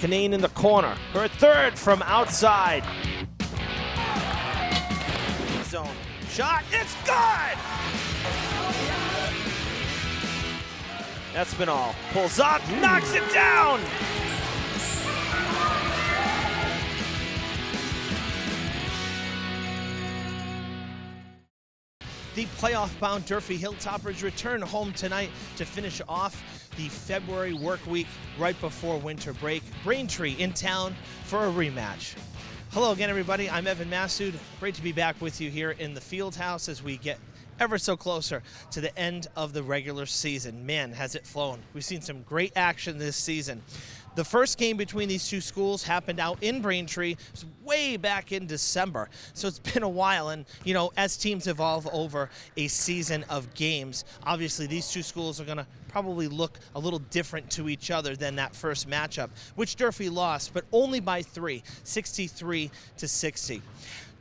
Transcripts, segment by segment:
Canane in the corner. Her third from outside. Zone. Shot. It's good! Espinal pulls up, knocks it down! The playoff-bound Durfee Hilltoppers return home tonight to finish off the February work week right before winter break. Braintree in town for a rematch. Hello again, everybody. I'm Evan Massoud. Great to be back with you here in the field house as we get ever so closer to the end of the regular season. Man, has it flown. We've seen some great action this season. The first game between these two schools happened out in Braintree. It was way back in December, so it's been a while. And, you know, as teams evolve over a season of games, obviously these two schools are going to probably look a little different to each other than that first matchup, which Durfee lost, but only by 3, 63-60.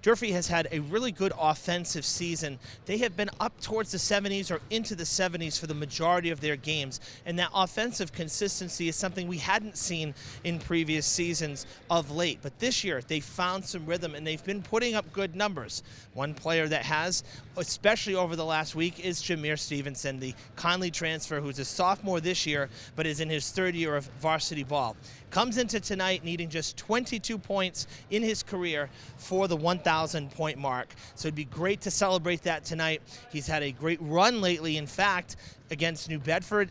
Durfee has had a really good offensive season. They have been up towards the 70s or into the 70s for the majority of their games, and that offensive consistency is something we hadn't seen in previous seasons of late. But this year, they found some rhythm, and they've been putting up good numbers. One player that has, especially over the last week, is Jameer Stevenson, the Conley transfer, who's a sophomore this year, but is in his third year of varsity ball. Comes into tonight needing just 22 points in his career for the 1,000-point mark. So it'd be great to celebrate that tonight. He's had a great run lately, in fact, against New Bedford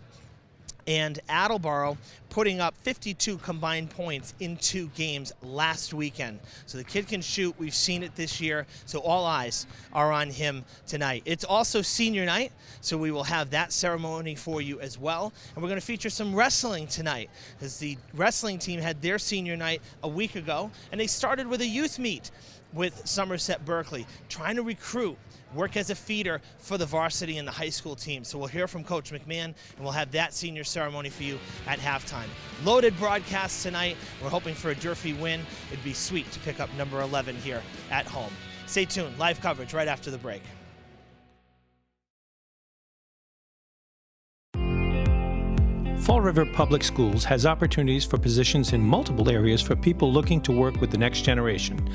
and Attleboro, putting up 52 combined points in 2 games last weekend. So the kid can shoot. We've seen it this year, so all eyes are on him tonight. It's also senior night, so we will have that ceremony for you as well. And we're going to feature some wrestling tonight, as the wrestling team had their senior night a week ago, and they started with a youth meet with Somerset Berkeley, trying to recruit, work as a feeder for the varsity and the high school team. So we'll hear from Coach McMahon, and we'll have that senior ceremony for you at halftime. Loaded broadcast tonight. We're hoping for a Durfee win. It'd be sweet to pick up number 11 here at home. Stay tuned. Live coverage right after the break. Fall River Public Schools has opportunities for positions in multiple areas for people looking to work with the next generation.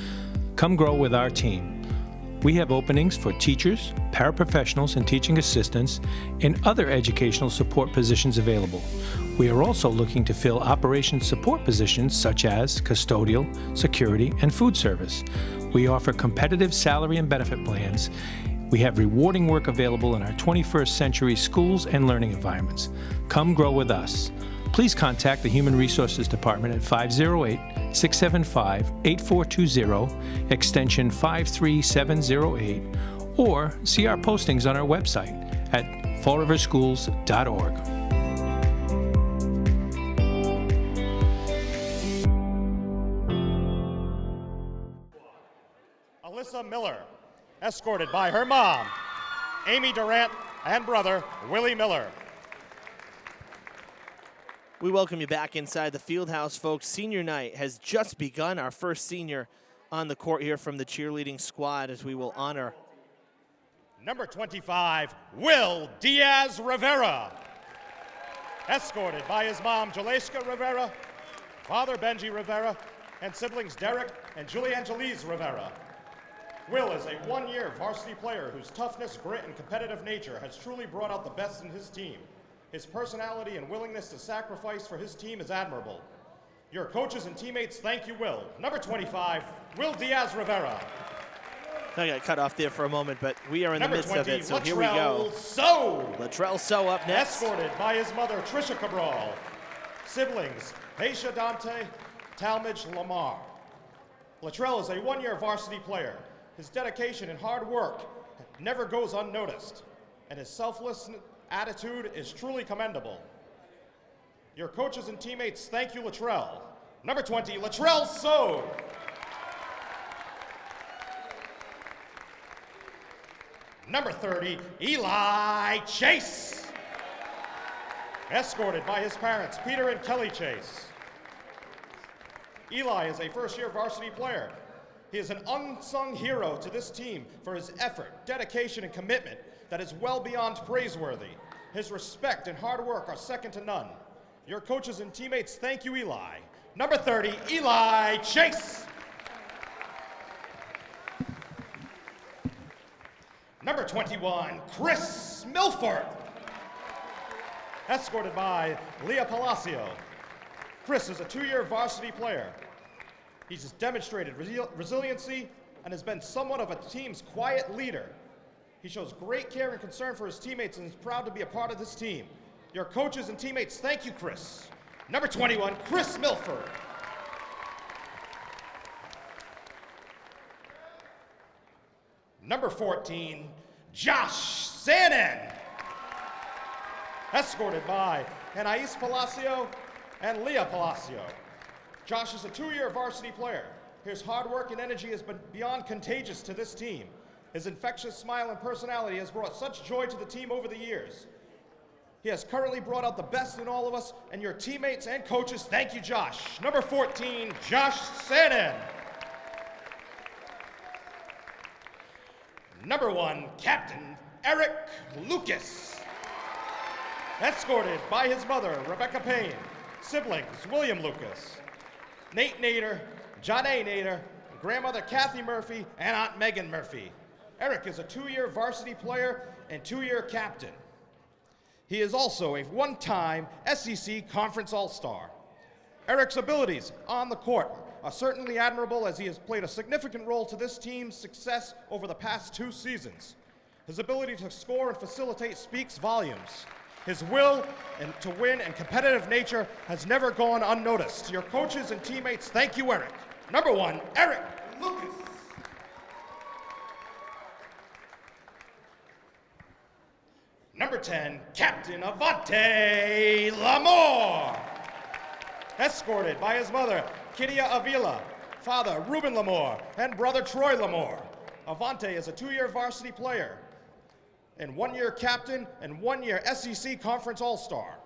Come grow with our team. We have openings for teachers, paraprofessionals, and teaching assistants, and other educational support positions available. We are also looking to fill operations support positions such as custodial, security, and food service. We offer competitive salary and benefit plans. We have rewarding work available in our 21st century schools and learning environments. Come grow with us. Please contact the Human Resources Department at 508-675-8420, extension 53708, or see our postings on our website at fallriverschools.org. Alyssa Miller, escorted by her mom, Amy Durant, and brother, Willie Miller. We welcome you back inside the field house, folks. Senior night has just begun. Our first senior on the court here from the cheerleading squad, as we will honor number 25, Will Diaz Rivera, escorted by his mom, Jaleska Rivera, father, Benji Rivera, and siblings Derek and Julie Angelise Rivera. Will is a one-year varsity player whose toughness, grit, and competitive nature has truly brought out the best in his team. His personality and willingness to sacrifice for his team is admirable. Your coaches and teammates thank you, Will. Number 25, Will Diaz Rivera. I got cut off there for a moment, but we are in the midst of it, so here we go. Latrell So up next. Escorted by his mother, Trisha Cabral. Siblings, Aisha Dante, Talmadge Lamar. Latrell is a one-year varsity player. His dedication and hard work never goes unnoticed, and his selfless attitude is truly commendable. Your coaches and teammates thank you, Latrell. Number 20, Latrell So. Number 30, Eli Chase. Escorted by his parents, Peter and Kelly Chase. Eli is a first-year varsity player. He is an unsung hero to this team for his effort, dedication, and commitment that is well beyond praiseworthy. His respect and hard work are second to none. Your coaches and teammates thank you, Eli. Number 30, Eli Chase. Number 21, Chris Milford. Escorted by Leah Palacio. Chris is a 2-year varsity player. He's just demonstrated resiliency and has been somewhat of a team's quiet leader. He shows great care and concern for his teammates and is proud to be a part of this team. Your coaches and teammates, thank you, Chris. Number 21, Chris Milford. Number 14, Josh Sanin. Escorted by Anais Palacio and Leah Palacio. Josh is a 2-year varsity player. His hard work and energy has been beyond contagious to this team. His infectious smile and personality has brought such joy to the team over the years. He has currently brought out the best in all of us, and your teammates and coaches, thank you, Josh. Number 14, Josh Sanin. Number 1, Captain Eric Lucas. Escorted by his mother, Rebecca Payne, siblings, William Lucas, Nate Nader, John A. Nader, grandmother Kathy Murphy, and Aunt Megan Murphy. Eric is a 2-year varsity player and 2-year captain. He is also a 1-time SEC Conference All-Star. Eric's abilities on the court are certainly admirable, as he has played a significant role to this team's success over the past 2 seasons. His ability to score and facilitate speaks volumes. His will to win and competitive nature has never gone unnoticed. Your coaches and teammates, thank you, Eric. Number 1, Eric Lucas. Number 10, Captain Avante Lamore. Escorted by his mother, Kidia Avila, father, Ruben Lamore, and brother, Troy Lamore. Avante is a 2-year varsity player and 1-year captain and 1-year SEC Conference All-Star.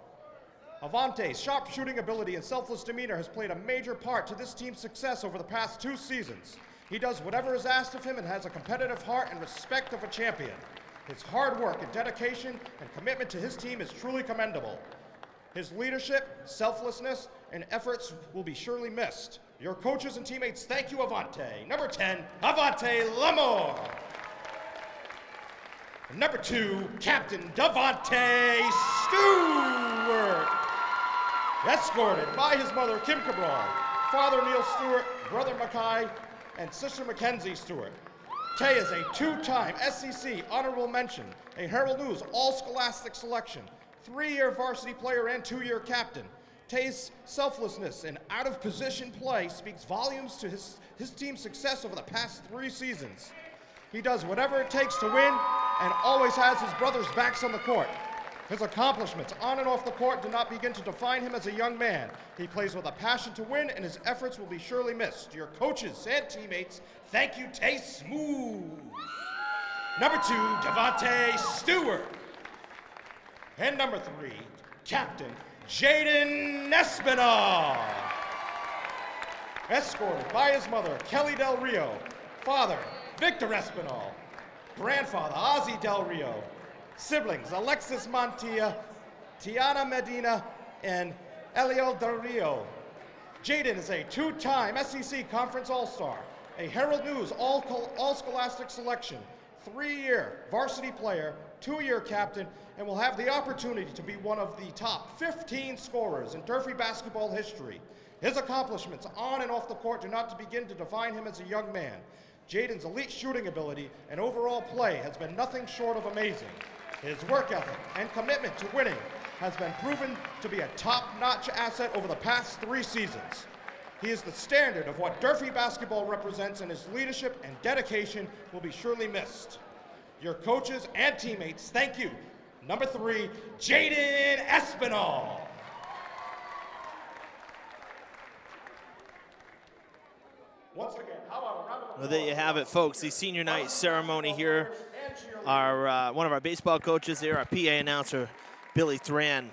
Avante's sharp shooting ability and selfless demeanor has played a major part to this team's success over the past 2 seasons. He does whatever is asked of him and has a competitive heart and respect of a champion. His hard work and dedication and commitment to his team is truly commendable. His leadership, selflessness, and efforts will be surely missed. Your coaches and teammates, thank you, Avante. Number 10, Avante Lamore. Number 2, Captain Devontae Stewart. Escorted by his mother, Kim Cabral, father, Neil Stewart, brother, Mackay, and sister, Mackenzie Stewart. Tay is a 2-time SEC honorable mention, a Herald News all-scholastic selection, 3-year varsity player and 2-year captain. Tay's selflessness and out-of-position play speaks volumes to his team's success over the past 3 seasons. He does whatever it takes to win and always has his brother's backs on the court. His accomplishments on and off the court do not begin to define him as a young man. He plays with a passion to win, and his efforts will be surely missed. Your coaches and teammates, thank you, Tay Smooth. Number 2, Devontae Stewart. And number 3, Captain Jaden Espinal. Escorted by his mother, Kelly Del Rio, father, Victor Espinal, grandfather, Ozzie Del Rio, siblings, Alexis Montilla, Tiana Medina, and Eliel Del Rio. Jaden is a 2-time SEC Conference All-Star, a Herald News all-scholastic selection, 3-year varsity player, 2-year captain, and will have the opportunity to be one of the top 15 scorers in Durfee basketball history. His accomplishments on and off the court do not begin to define him as a young man. Jaden's elite shooting ability and overall play has been nothing short of amazing. His work ethic and commitment to winning has been proven to be a top-notch asset over the past 3 seasons. He is the standard of what Durfee basketball represents, and his leadership and dedication will be surely missed. Your coaches and teammates, thank you. Number 3, Jaden Espinal. Once again, how about a round of applause? Well, there you have it, folks. The senior night ceremony here. Our one of our baseball coaches there, our PA announcer, Billy Thran,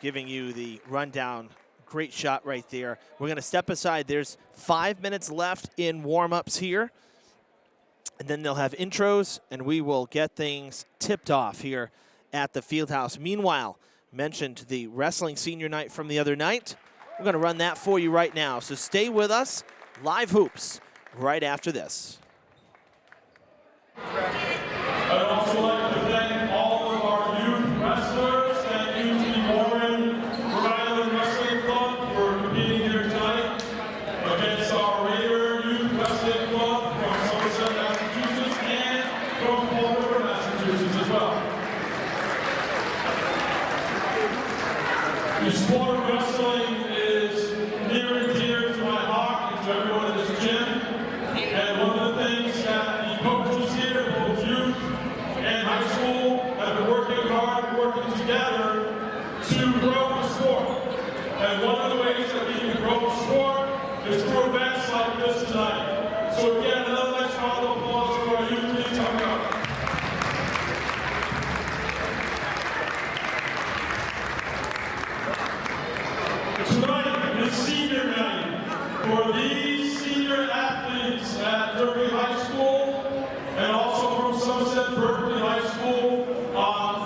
giving you the rundown. Great shot right there. We're going to step aside. There's 5 minutes left in warm-ups here. And then they'll have intros, and we will get things tipped off here at the Fieldhouse. Meanwhile, mentioned the wrestling senior night from the other night. We're going to run that for you right now. So stay with us. Live hoops right after this. I'd also like to thank all of our youth wrestlers and UT Warren Rhode Island Wrestling Club for competing here tonight against our Raider Youth Wrestling Club from Somerset, Massachusetts, and from Fall River, Massachusetts as well. The sport of wrestling is near and dear to my heart and to everyone in this gym. And one of the things that the coaches here, both youth and high school, have been working hard, working together to grow the sport. And one of the ways that we can grow the sport is through events like this tonight. So again, another nice round of applause for our youth. Please come up. Tonight is senior night for these senior athletes at Durfee High School and also from Somerset Berkeley High School.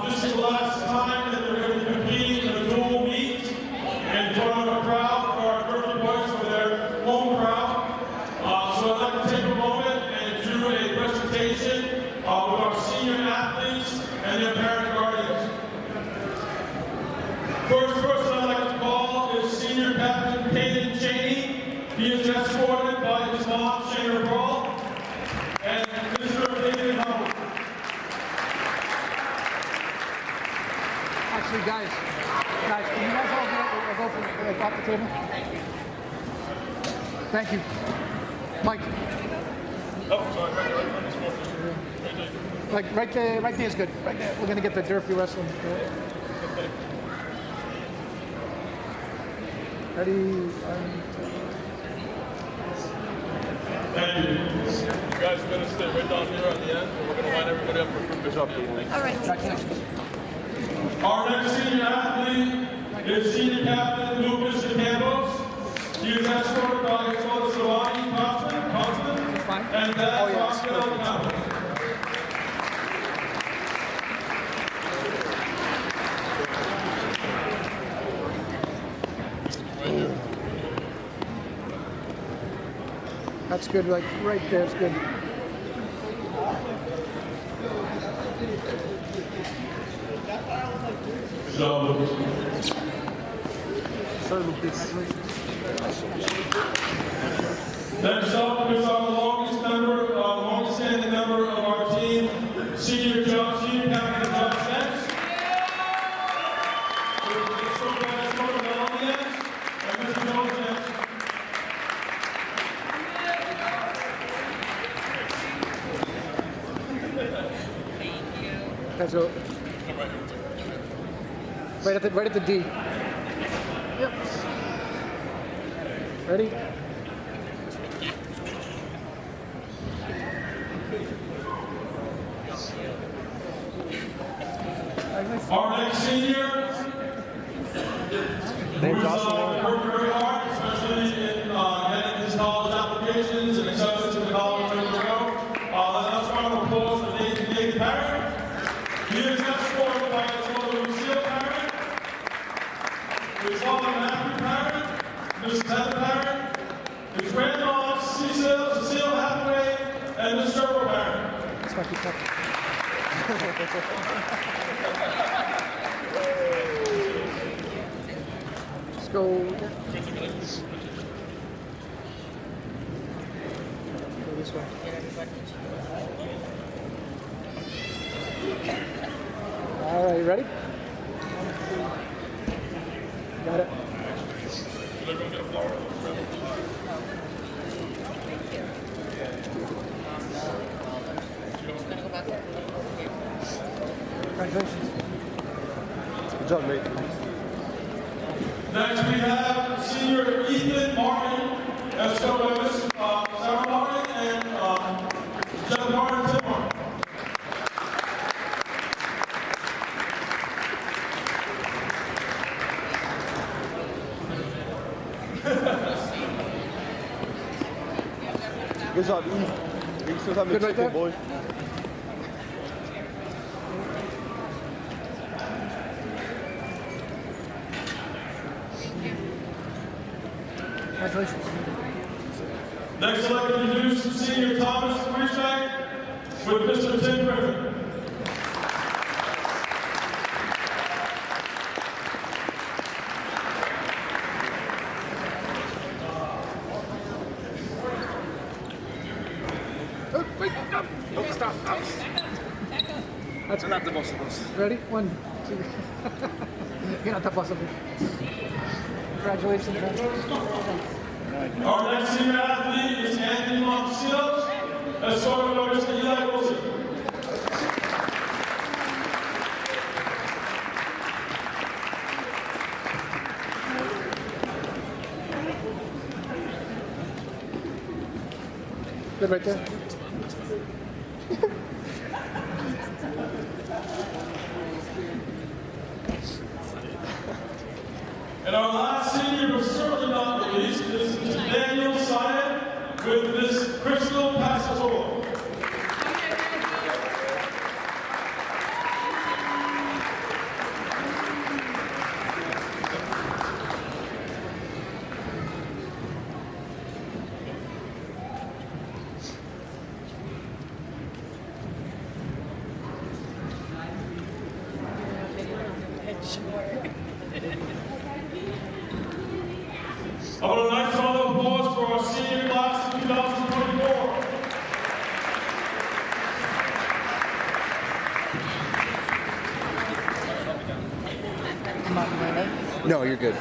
This is the last time that they're going to be competing in a dual meet in front of a crowd for our Durfee boys for their home crowd. So I'd like to take a moment and do a presentation with our senior athletes and their parent guardians. First person I'd like to call is Senior Captain Caden Cheney. He is escorted by his mom, Shayna Brawl, and Mr. David Howard. Actually, guys, can you guys all go from off the table? Thank you. Mike. Oh, sorry, Like right there is good. Right there. We're gonna get the Durfee wrestling. Ready? Thank you. You guys are going to stay right down here at the end, and we're going to line everybody up for a quick update. All right. Our next senior athlete is Senior Captain Lucas DeCambos. He is escorted by his father, Savani Cosman, and dad, Rafael Campos. That's good. Like right there is good. Next up is our longest standing member of our team, Senior Captain John Spence. And Mr. Jones next. That's a, right at the D. Yep. Ready? Our next senior, who's working very hard, especially in getting his college applications and acceptance to the college ready to go. Let's round of applause for Nathan Parrott. He is escorted by his mother Lucille Parrott, his father Matthew Parrott, Mrs. Heather Parrott, his grandma Cecile Hathaway, and Mr. Earl Parrott. This might be tough. Let's go. Go this way. All right, ready? Got it. Congratulations. Good job, mate. Next we have Senior Ethan Martin, escorted by Miss Sarah Martin and Jeff Martin, Tim Martin. Good job, Eve. You still have the Good right chicken, there. boy. Congratulations. Next, I'd like to introduce Senior Thomas Brusack with Mr. Tim Griffin. Wait, no. Don't stop. That's not the most of us. Ready? 1, 2. You're not the boss of it. Congratulations, man. Our next senior athlete is Anthony Montesinos, escorted by Mr. Eli Wilson. Good right there. And our last senior, but certainly not least, is Daniel Syed with Miss Crystal Passator. I want a nice round of applause for our senior class of 2024. No, you're good.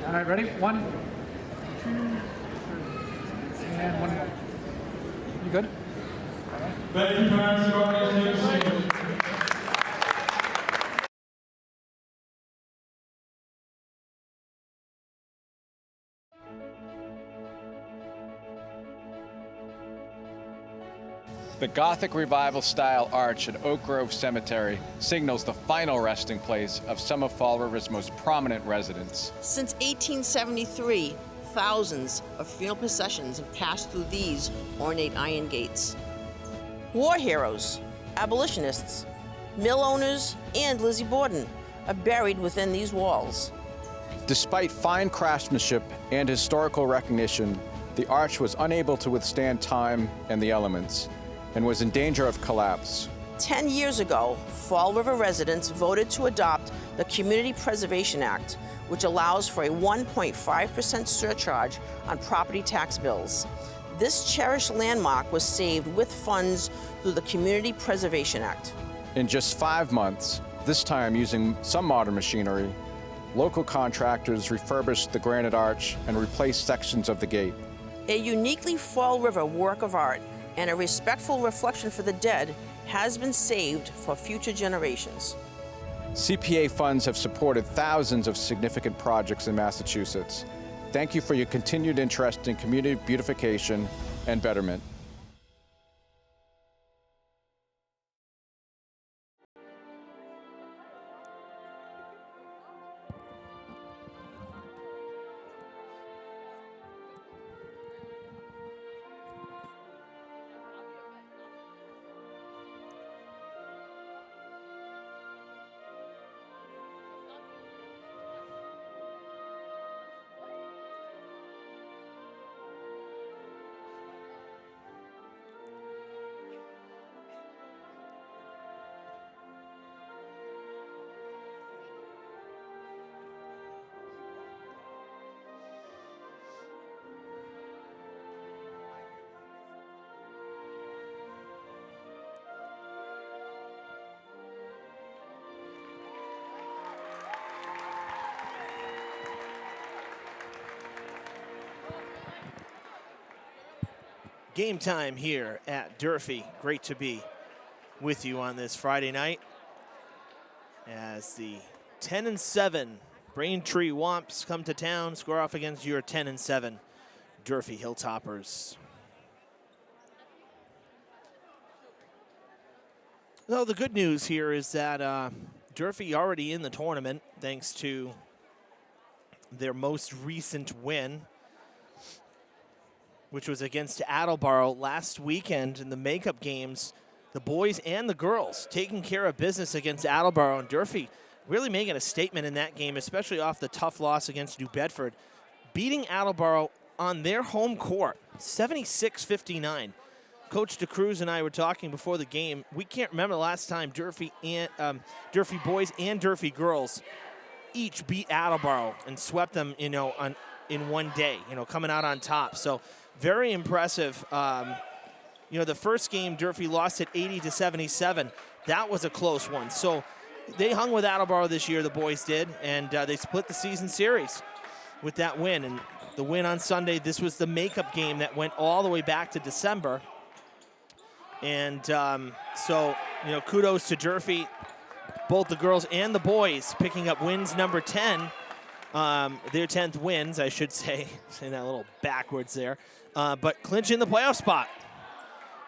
All right, ready? 1, 2, and 1 more. You good? Thank you, parents and guardians, and seniors. The Gothic Revival-style arch at Oak Grove Cemetery signals the final resting place of some of Fall River's most prominent residents. Since 1873, thousands of funeral processions have passed through these ornate iron gates. War heroes, abolitionists, mill owners, and Lizzie Borden are buried within these walls. Despite fine craftsmanship and historical recognition, the arch was unable to withstand time and the elements, and was in danger of collapse. 10 years ago, Fall River residents voted to adopt the Community Preservation Act, which allows for a 1.5% surcharge on property tax bills. This cherished landmark was saved with funds through the Community Preservation Act. In just 5 months, this time using some modern machinery, local contractors refurbished the granite arch and replaced sections of the gate. A uniquely Fall River work of art and a respectful reflection for the dead has been saved for future generations. CPA funds have supported thousands of significant projects in Massachusetts. Thank you for your continued interest in community beautification and betterment. Game time here at Durfee. Great to be with you on this Friday night as the 10-7 Braintree Womps come to town, score off against your 10-7 Durfee Hilltoppers. Well, the good news here is that Durfee already in the tournament thanks to their most recent win which was against Attleboro last weekend in the makeup games. The boys and the girls taking care of business against Attleboro, and Durfee really making a statement in that game, especially off the tough loss against New Bedford, beating Attleboro on their home court, 76-59. Coach DeCruz and I were talking before the game. We can't remember the last time Durfee boys and Durfee girls each beat Attleboro and swept them, in one day, coming out on top. So very impressive. The first game Durfee lost at 80-77. That was a close one. So they hung with Attleboro this year, the boys did, and they split the season series with that win. And the win on Sunday, this was the makeup game that went all the way back to December. And kudos to Durfee, both the girls and the boys picking up wins number 10. Their 10th wins, I should say. Saying that a little backwards there. But clinching the playoff spot.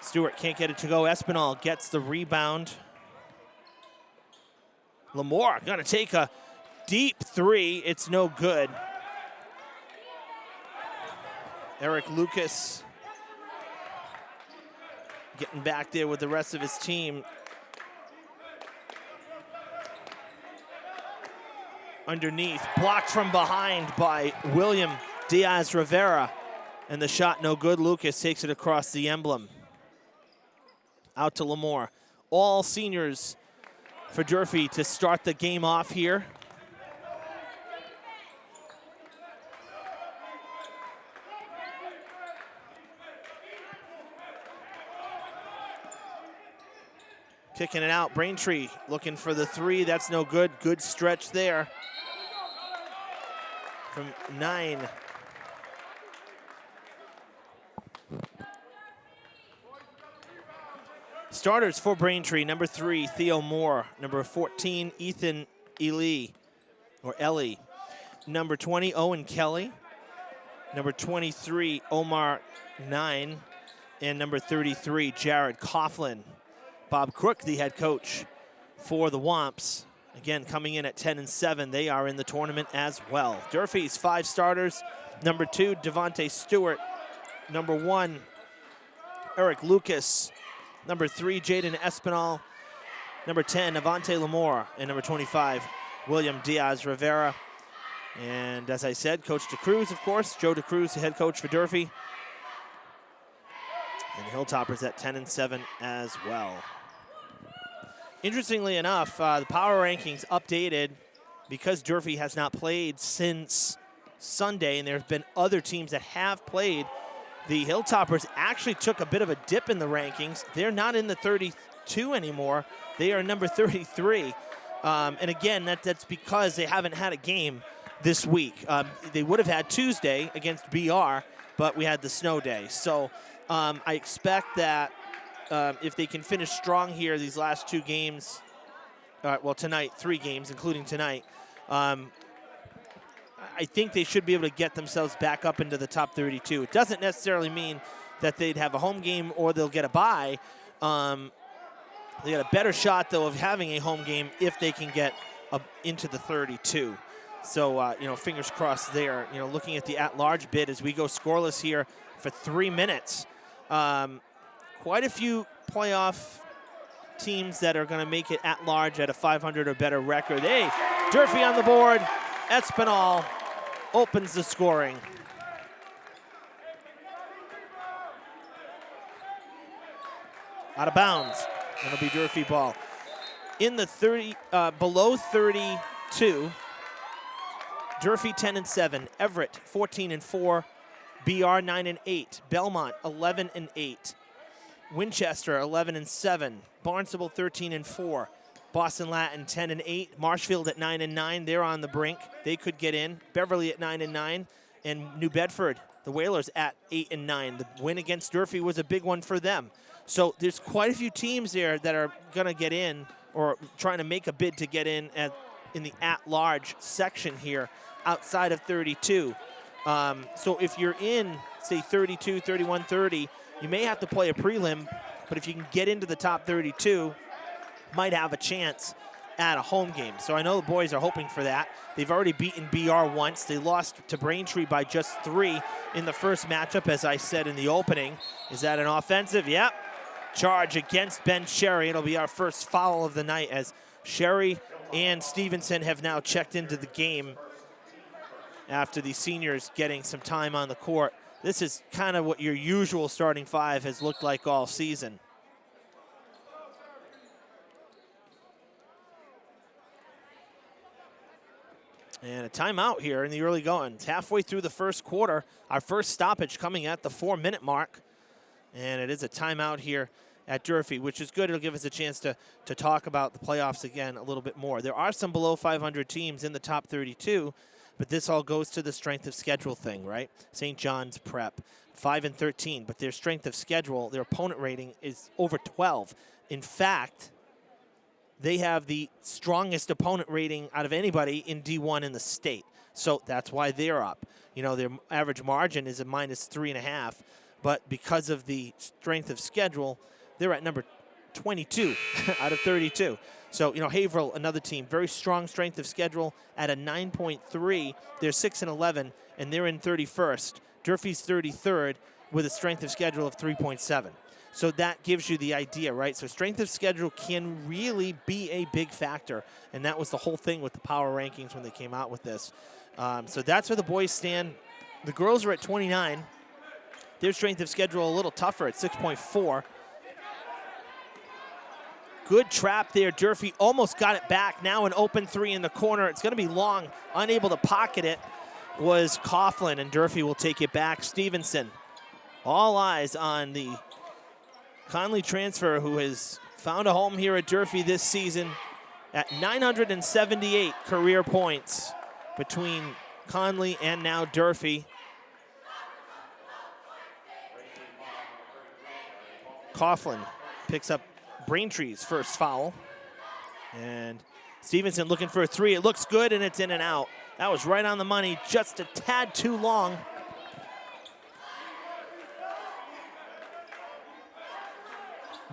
Stewart can't get it to go. Espinal gets the rebound. Lamore going to take a deep three. It's no good. Eric Lucas getting back there with the rest of his team. Underneath, blocked from behind by William Diaz-Rivera. And the shot no good. Lucas takes it across the emblem. Out to Lamore. All seniors for Durfee to start the game off here. Kicking it out, Braintree looking for the three. That's no good. Good stretch there from 9. Starters for Braintree, number 3, Theo Moore. Number 14, Ethan Ellie. Number 20, Owen Kelly. Number 23, Omar 9. And number 33, Jared Coughlin. Bob Crook, the head coach for the Womps. Again, coming in at 10-7. They are in the tournament as well. Durfee's 5 starters. Number 2, Devontae Stewart. Number 1, Eric Lucas. Number 3, Jaden Espinal. Number 10, Avante Lamore. And number 25, William Diaz-Rivera. And as I said, Coach DeCruz, of course. Joe DeCruz, the head coach for Durfee. And the Hilltoppers at 10-7 as well. Interestingly enough, the power rankings updated because Durfee has not played since Sunday, and there have been other teams that have played. The Hilltoppers actually took a bit of a dip in the rankings. They're not in the 32 anymore. They are number 33. And again, that's because they haven't had a game this week. They would have had Tuesday against BR, but we had the snow day. So I expect that if they can finish strong here these last 2 games, tonight, 3 games, including tonight, I think they should be able to get themselves back up into the top 32. It doesn't necessarily mean that they'd have a home game or they'll get a bye. They got a better shot, though, of having a home game if they can get into the 32. So, fingers crossed there. Looking at the at-large bid as we go scoreless here for 3 minutes. Quite a few playoff teams that are going to make it at large at a 500 or better record. Hey, Durfee on the board. Espinal opens the scoring. Out of bounds. That'll be Durfee ball. In the below 32, Durfee 10-7, Everett 14-4, BR 9-8, Belmont 11-8, Winchester 11-7, Barnstable 13-4, Boston Latin 10-8, Marshfield at 9-9. They're on the brink. They could get in. Beverly at 9-9, and New Bedford, the Whalers, at 8-9. The win against Durfee was a big one for them. So there's quite a few teams there that are going to get in or trying to make a bid to get in in the at-large section here outside of 32. So if you're in, say, 32, 31, 30, you may have to play a prelim, but if you can get into the top 32, might have a chance at a home game. So I know the boys are hoping for that. They've already beaten BR once. They lost to Braintree by just 3 in the first matchup, as I said in the opening. Is that an offensive? Yep. Charge against Ben Sherry. It'll be our first foul of the night, as Sherry and Stevenson have now checked into the game after the seniors getting some time on the court. This is kind of what your usual starting 5 has looked like all season. And a timeout here in the early goings. Halfway through the first quarter, our first stoppage coming at the 4-minute mark. And it is a timeout here at Durfee, which is good. It'll give us a chance to talk about the playoffs again a little bit more. There are some below 500 teams in the top 32, but this all goes to the strength of schedule thing, right? St. John's Prep, 5-13, but their strength of schedule, their opponent rating is over 12. In fact, they have the strongest opponent rating out of anybody in D1 in the state. So that's why they're up. You know, their average margin is a -3.5, but because of the strength of schedule, they're at number 22 out of 32. So, you know, Haverhill, another team, very strong strength of schedule at a 9.3. They're 6-11, and they're in 31st. Durfee's 33rd with a strength of schedule of 3.7. So that gives you the idea, right? So strength of schedule can really be a big factor, and that was the whole thing with the power rankings when they came out with this. So that's where the boys stand. The girls are at 29. Their strength of schedule a little tougher at 6.4. Good trap there. Durfee almost got it back. Now an open 3 in the corner. It's going to be long. Unable to pocket it was Coughlin, and Durfee will take it back. Stevenson. All eyes on the Conley transfer, who has found a home here at Durfee this season at 978 career points between Conley and now Durfee. Coughlin picks up Braintree's first foul. And Stevenson looking for a 3. It looks good, and it's in and out. That was right on the money, just a tad too long.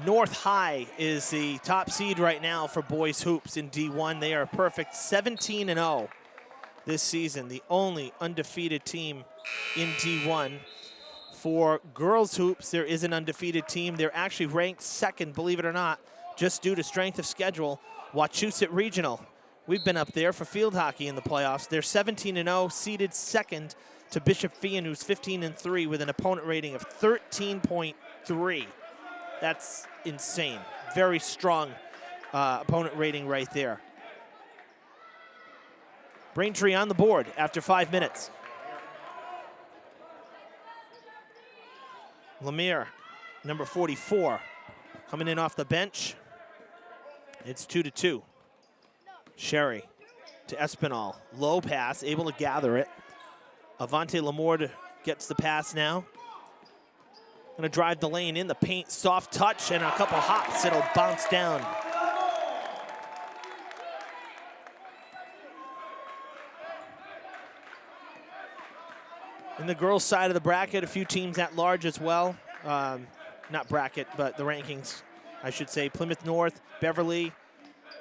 North High is the top seed right now for boys hoops in D1. They are perfect 17-0 this season, the only undefeated team in D1. For girls hoops, there is an undefeated team. They're actually ranked second, believe it or not, just due to strength of schedule. Wachusett Regional. We've been up there for field hockey in the playoffs. They're 17-0, seeded second to Bishop Feion, who's 15-3 with an opponent rating of 13.3. That's insane. Very strong opponent rating right there. Braintree on the board after 5 minutes. Lemire, number 44, coming in off the bench. It's 2-2. Sherry to Espinal. Low pass, able to gather it. Avante Lamorde gets the pass now. Gonna drive the lane in the paint, soft touch, and a couple hops, it'll bounce down. In the girls' side of the bracket, a few teams at large as well. Not bracket, but the rankings, I should say. Plymouth North, Beverly,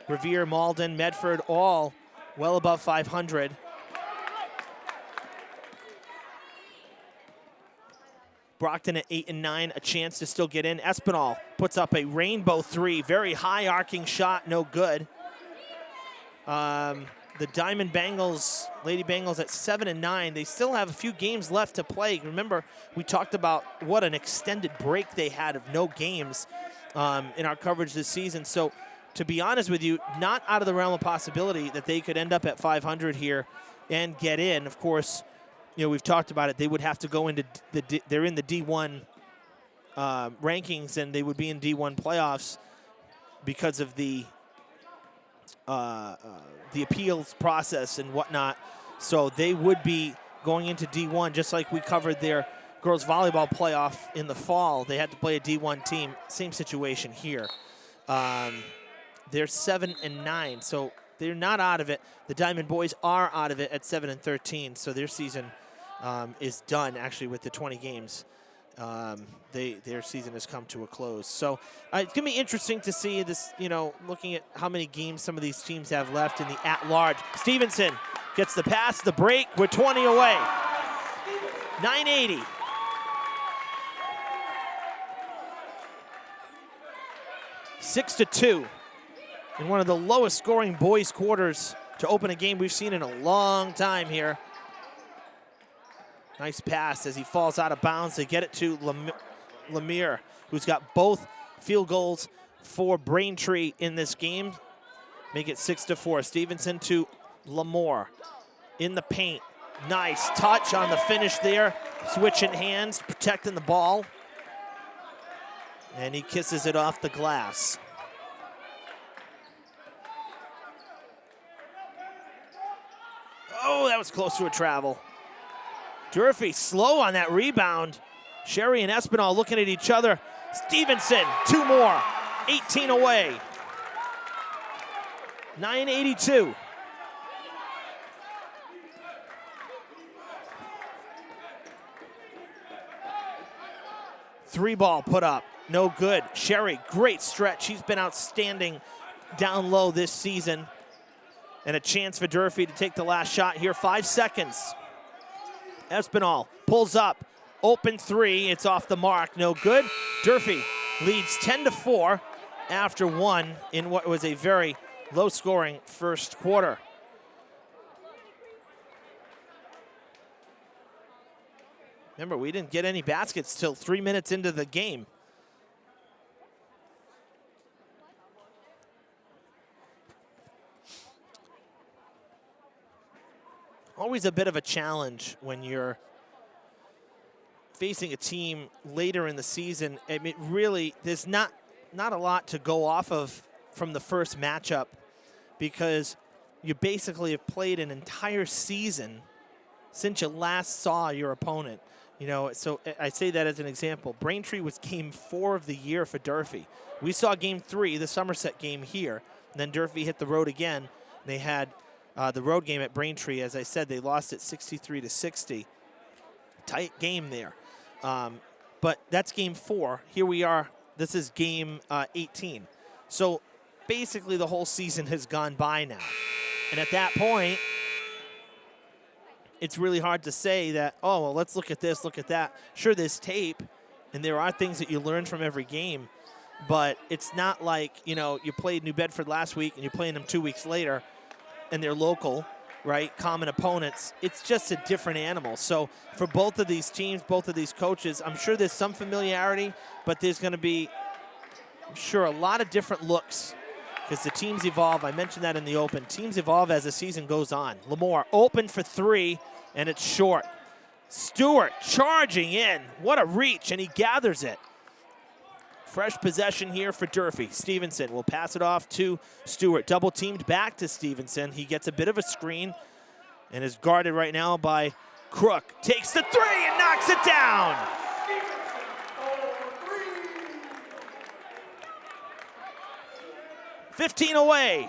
Revere, Malden, Medford, all well above 500. Brockton at 8 and 9, a chance to still get in. Espinal puts up a rainbow 3, very high arcing shot, no good. The Diamond Bengals, Lady Bengals at 7 and 9. They still have a few games left to play. Remember, we talked about what an extended break they had of no games in our coverage this season. So to be honest with you, not out of the realm of possibility that they could end up at 500 here and get in. Of course, you know, we've talked about it. They would have to go into they're in the D1 rankings, and they would be in D1 playoffs because of the appeals process and whatnot. So they would be going into D1, just like we covered their girls volleyball playoff in the fall. They had to play a D1 team. Same situation here. They're 7 and 9, so they're not out of it. The Diamond Boys are out of it at 7 and 13, so their season is done actually with the 20 games their season has come to a close. So it's going to be interesting to see this, looking at how many games some of these teams have left in the at-large. Stevenson gets the pass, the break. We're 20 away. 980. Six to 2 in one of the lowest scoring boys quarters to open a game we've seen in a long time here. Nice pass as he falls out of bounds. They get it to Lemire, who's got both field goals for Braintree in this game. Make it 6 to 4. Stevenson to Lamore in the paint. Nice touch on the finish there. Switching hands, protecting the ball. And he kisses it off the glass. Oh, that was close to a travel. Durfee slow on that rebound. Sherry and Espinal looking at each other. Stevenson, 2 more. 18 away. 982. Three ball put up. No good. Sherry, great stretch. She's been outstanding down low this season. And a chance for Durfee to take the last shot here. 5 seconds. Espinal pulls up. Open three. It's off the mark. No good. Durfee leads 10 to 4 after 1 in what was a very low-scoring first quarter. Remember, we didn't get any baskets till 3 minutes into the game. Always a bit of a challenge when you're facing a team later in the season. I mean, really, there's not a lot to go off of from the first matchup because you basically have played an entire season since you last saw your opponent. So I say that as an example. Braintree was game 4 of the year for Durfee. We saw game 3, the Somerset game here. And then Durfee hit the road again. They had the road game at Braintree. As I said, they lost it 63 to 60. Tight game there. But that's game 4. Here we are. This is game 18. So basically the whole season has gone by now. And at that point, it's really hard to say that, oh, well, let's look at this, look at that. Sure, there's tape, and there are things that you learn from every game, but it's not like, you played New Bedford last week and you're playing them 2 weeks later, and they're local, right, common opponents. It's just a different animal. So for both of these teams, both of these coaches, I'm sure there's some familiarity, but there's going to be, I'm sure, a lot of different looks because the teams evolve. I mentioned that in the open. Teams evolve as the season goes on. Lamore open for 3, and it's short. Stewart charging in. What a reach, and he gathers it. Fresh possession here for Durfee. Stevenson will pass it off to Stewart. Double teamed back to Stevenson. He gets a bit of a screen and is guarded right now by Crook. Takes the 3 and knocks it down. $15 away.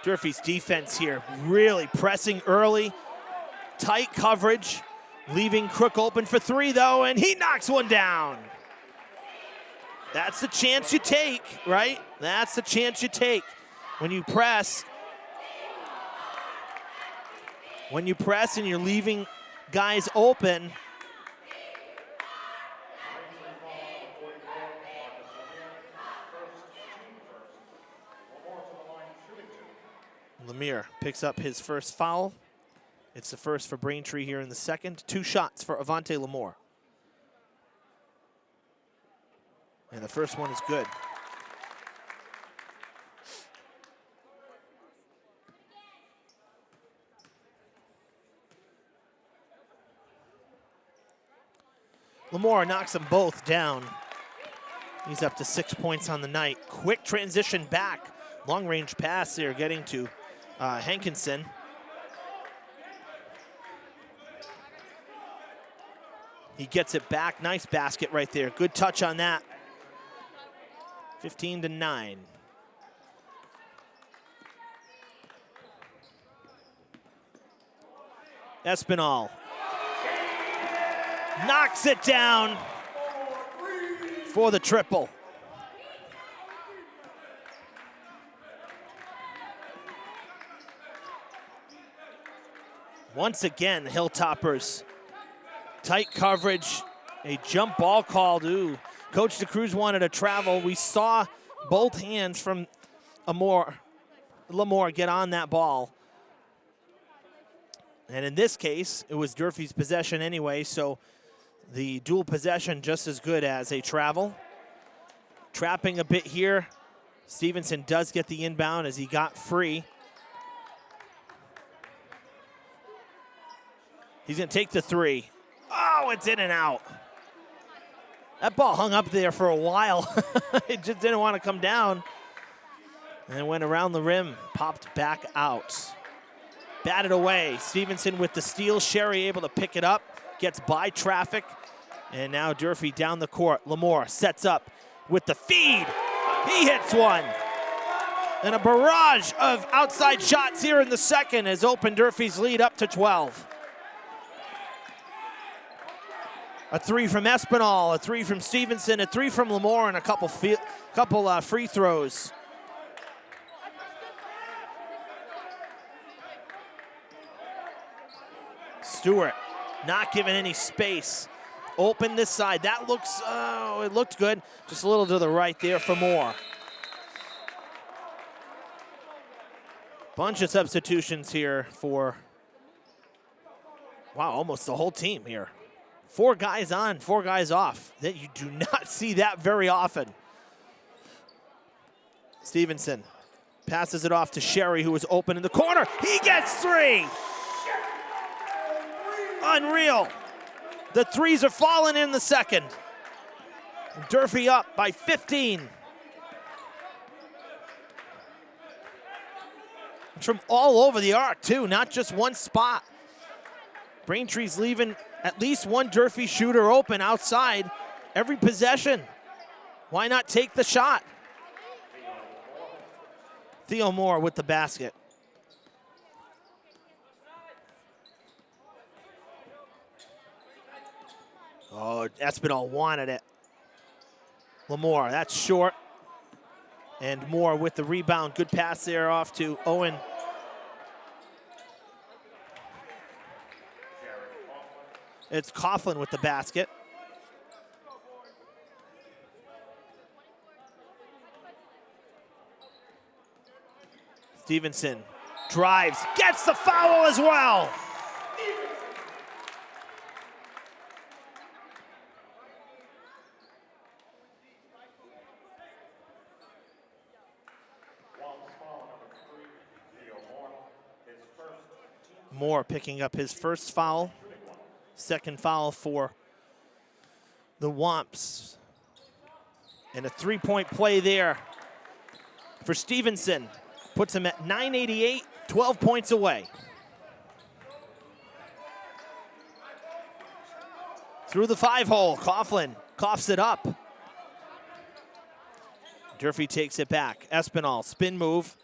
Durfee's defense here really pressing early. Tight coverage, leaving Crook open for 3, though, and he knocks one down. That's the chance you take, right? That's the chance you take when you press. When you press and you're leaving guys open. Lemire picks up his first foul. It's the first for Braintree here in the second. 2 shots for Avante Lamore. And the first one is good. Lamore knocks them both down. He's up to 6 points on the night. Quick transition back. Long range pass there getting to Hankinson. He gets it back. Nice basket right there. Good touch on that. 15 to 9. Espinal knocks it down for the triple. Once again, Hilltoppers, tight coverage, a jump ball called. Ooh, Coach DeCruz wanted to travel. We saw both hands from Lamore get on that ball. And in this case, it was Durfee's possession anyway, so the dual possession just as good as a travel. Trapping a bit here. Stevenson does get the inbound as he got free. He's going to take the three. Oh, it's in and out. That ball hung up there for a while. It just didn't want to come down. And it went around the rim, popped back out. Batted away. Stevenson with the steal. Sherry able to pick it up. Gets by traffic. And now Durfee down the court. Lamore sets up with the feed. He hits one. And a barrage of outside shots here in the second has opened Durfee's lead up to 12. A three from Espinal, a three from Stevenson, a three from Lamore, and a couple free throws. Stewart not giving any space. Open this side. That looks, it looked good. Just a little to the right there for Moore. Bunch of substitutions here for, wow, almost the whole team here. 4 guys on, 4 guys off. That you do not see that very often. Stevenson passes it off to Sherry, who was open in the corner. He gets 3. Unreal. The threes are falling in the second. Durfee up by 15. It's from all over the arc, too, not just one spot. Braintree's leaving at least one Durfee shooter open outside every possession. Why not take the shot? Theo Moore with the basket. Oh, Espinal wanted it. Lamore, that's short. And Moore with the rebound. Good pass there off to Owen. It's Coughlin with the basket. Stevenson drives, gets the foul as well. Moore picking up his first foul. Second foul for the Womps. And a three-point play there for Stevenson. Puts him at 988, 12 points away. Through the 5-hole, Coughlin coughs it up. Durfee takes it back. Espinal, spin move.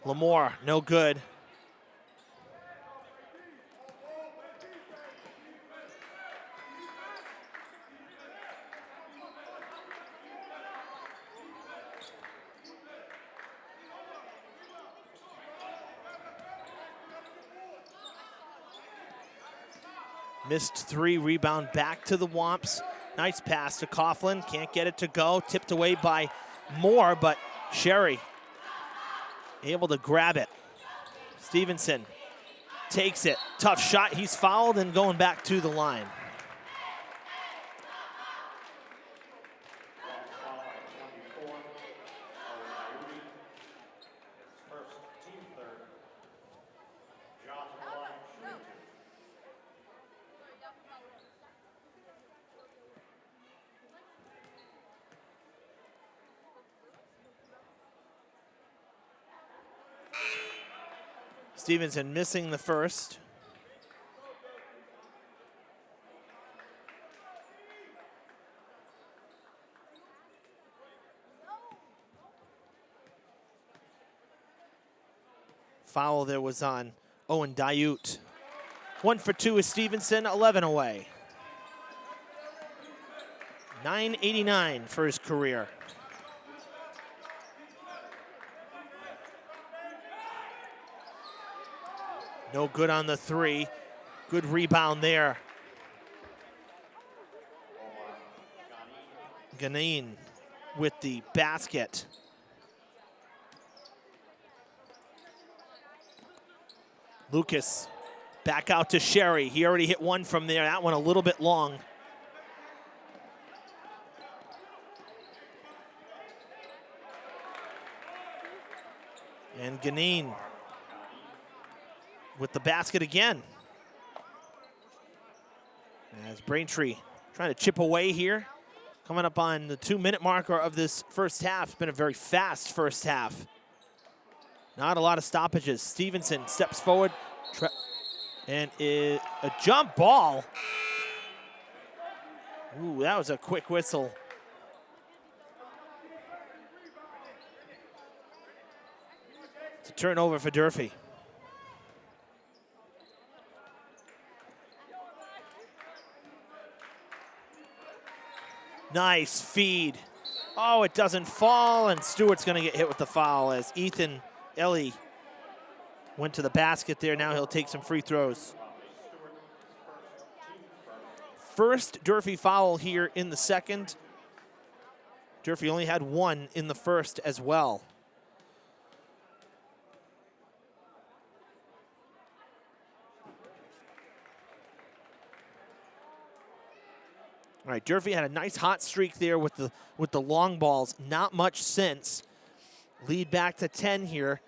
Lamore, no good. Missed 3, rebound back to the Womps. Nice pass to Coughlin, can't get it to go. Tipped away by Moore, but Sherry able to grab it. Stevenson takes it, tough shot. He's fouled and going back to the line. Stevenson missing the first. Foul there was on Owen Dayut. 1 for 2 is Stevenson, 11 away. 989 for his career. No good on the 3. Good rebound there. Ganin with the basket. Lucas back out to Sherry. He already hit one from there. That one a little bit long. And Ganin with the basket again. As Braintree trying to chip away here. Coming up on the 2-minute marker of this first half. It's been a very fast first half. Not a lot of stoppages. Stevenson steps forward. And a jump ball. Ooh, that was a quick whistle. It's a turnover for Durfee. Nice feed. Oh, it doesn't fall, and Stewart's going to get hit with the foul as Ethan Ellie went to the basket there. Now he'll take some free throws. First Durfee foul here in the second. Durfee only had 1 in the first as well. All right, Durfee had a nice hot streak there with the long balls. Not much since. Lead back to 10 here.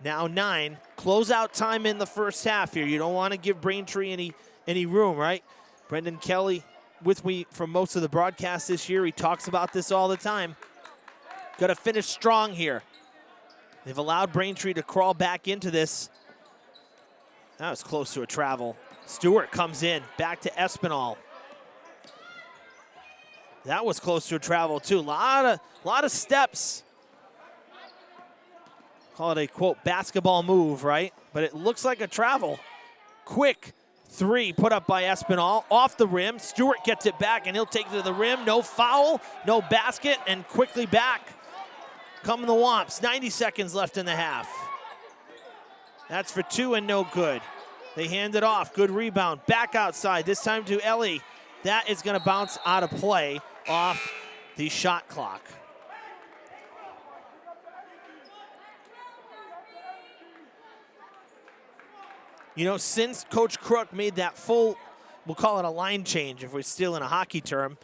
Now 9. Closeout time in the first half here. You don't want to give Braintree any room, right? Brendan Kelly with me for most of the broadcast this year. He talks about this all the time. Got to finish strong here. They've allowed Braintree to crawl back into this. That was close to a travel. Stewart comes in, back to Espinal. That was close to a travel too. Lot of steps. Call it a, quote, basketball move, right? But it looks like a travel. Quick 3 put up by Espinal. Off the rim. Stewart gets it back, and he'll take it to the rim. No foul, no basket, and quickly back. Come the Womps. 90 seconds left in the half. That's for 2 and no good. They hand it off. Good rebound. Back outside. This time to Ellie. That is going to bounce out of play off the shot clock. You know, since Coach Crook made that full, we'll call it a line change if we're still in a hockey term,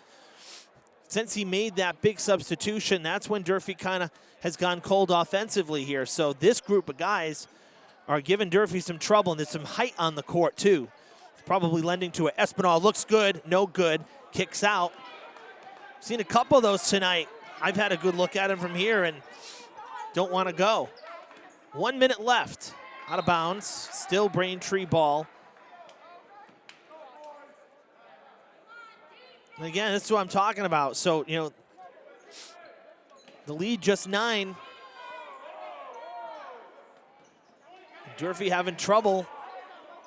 since he made that big substitution, that's when Durfee kind of has gone cold offensively here. So this group of guys are giving Durfee some trouble, and there's some height on the court too. It's probably lending to it. Espinal looks good, no good, kicks out. Seen a couple of those tonight. I've had a good look at him from here and don't want to go. 1 minute left. Out of bounds. Still Braintree ball. And again, this is what I'm talking about. So, you know, the lead just 9. Durfee having trouble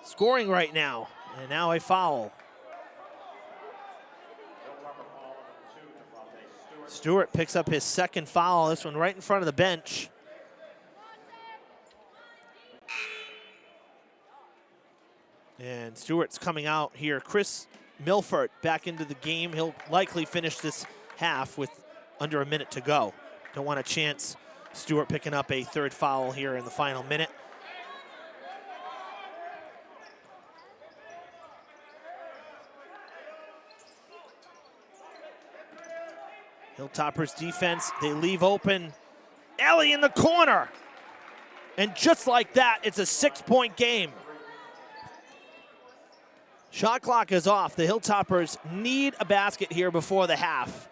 scoring right now. And now a foul. Stewart picks up his second foul. This one right in front of the bench. And Stewart's coming out here. Chris Milford back into the game. He'll likely finish this half with under a minute to go. Don't want a chance. Stewart picking up a third foul here in the final minute. Hilltoppers defense, they leave open. Ellie in the corner. And just like that, it's a 6-point game. Shot clock is off. The Hilltoppers need a basket here before the half.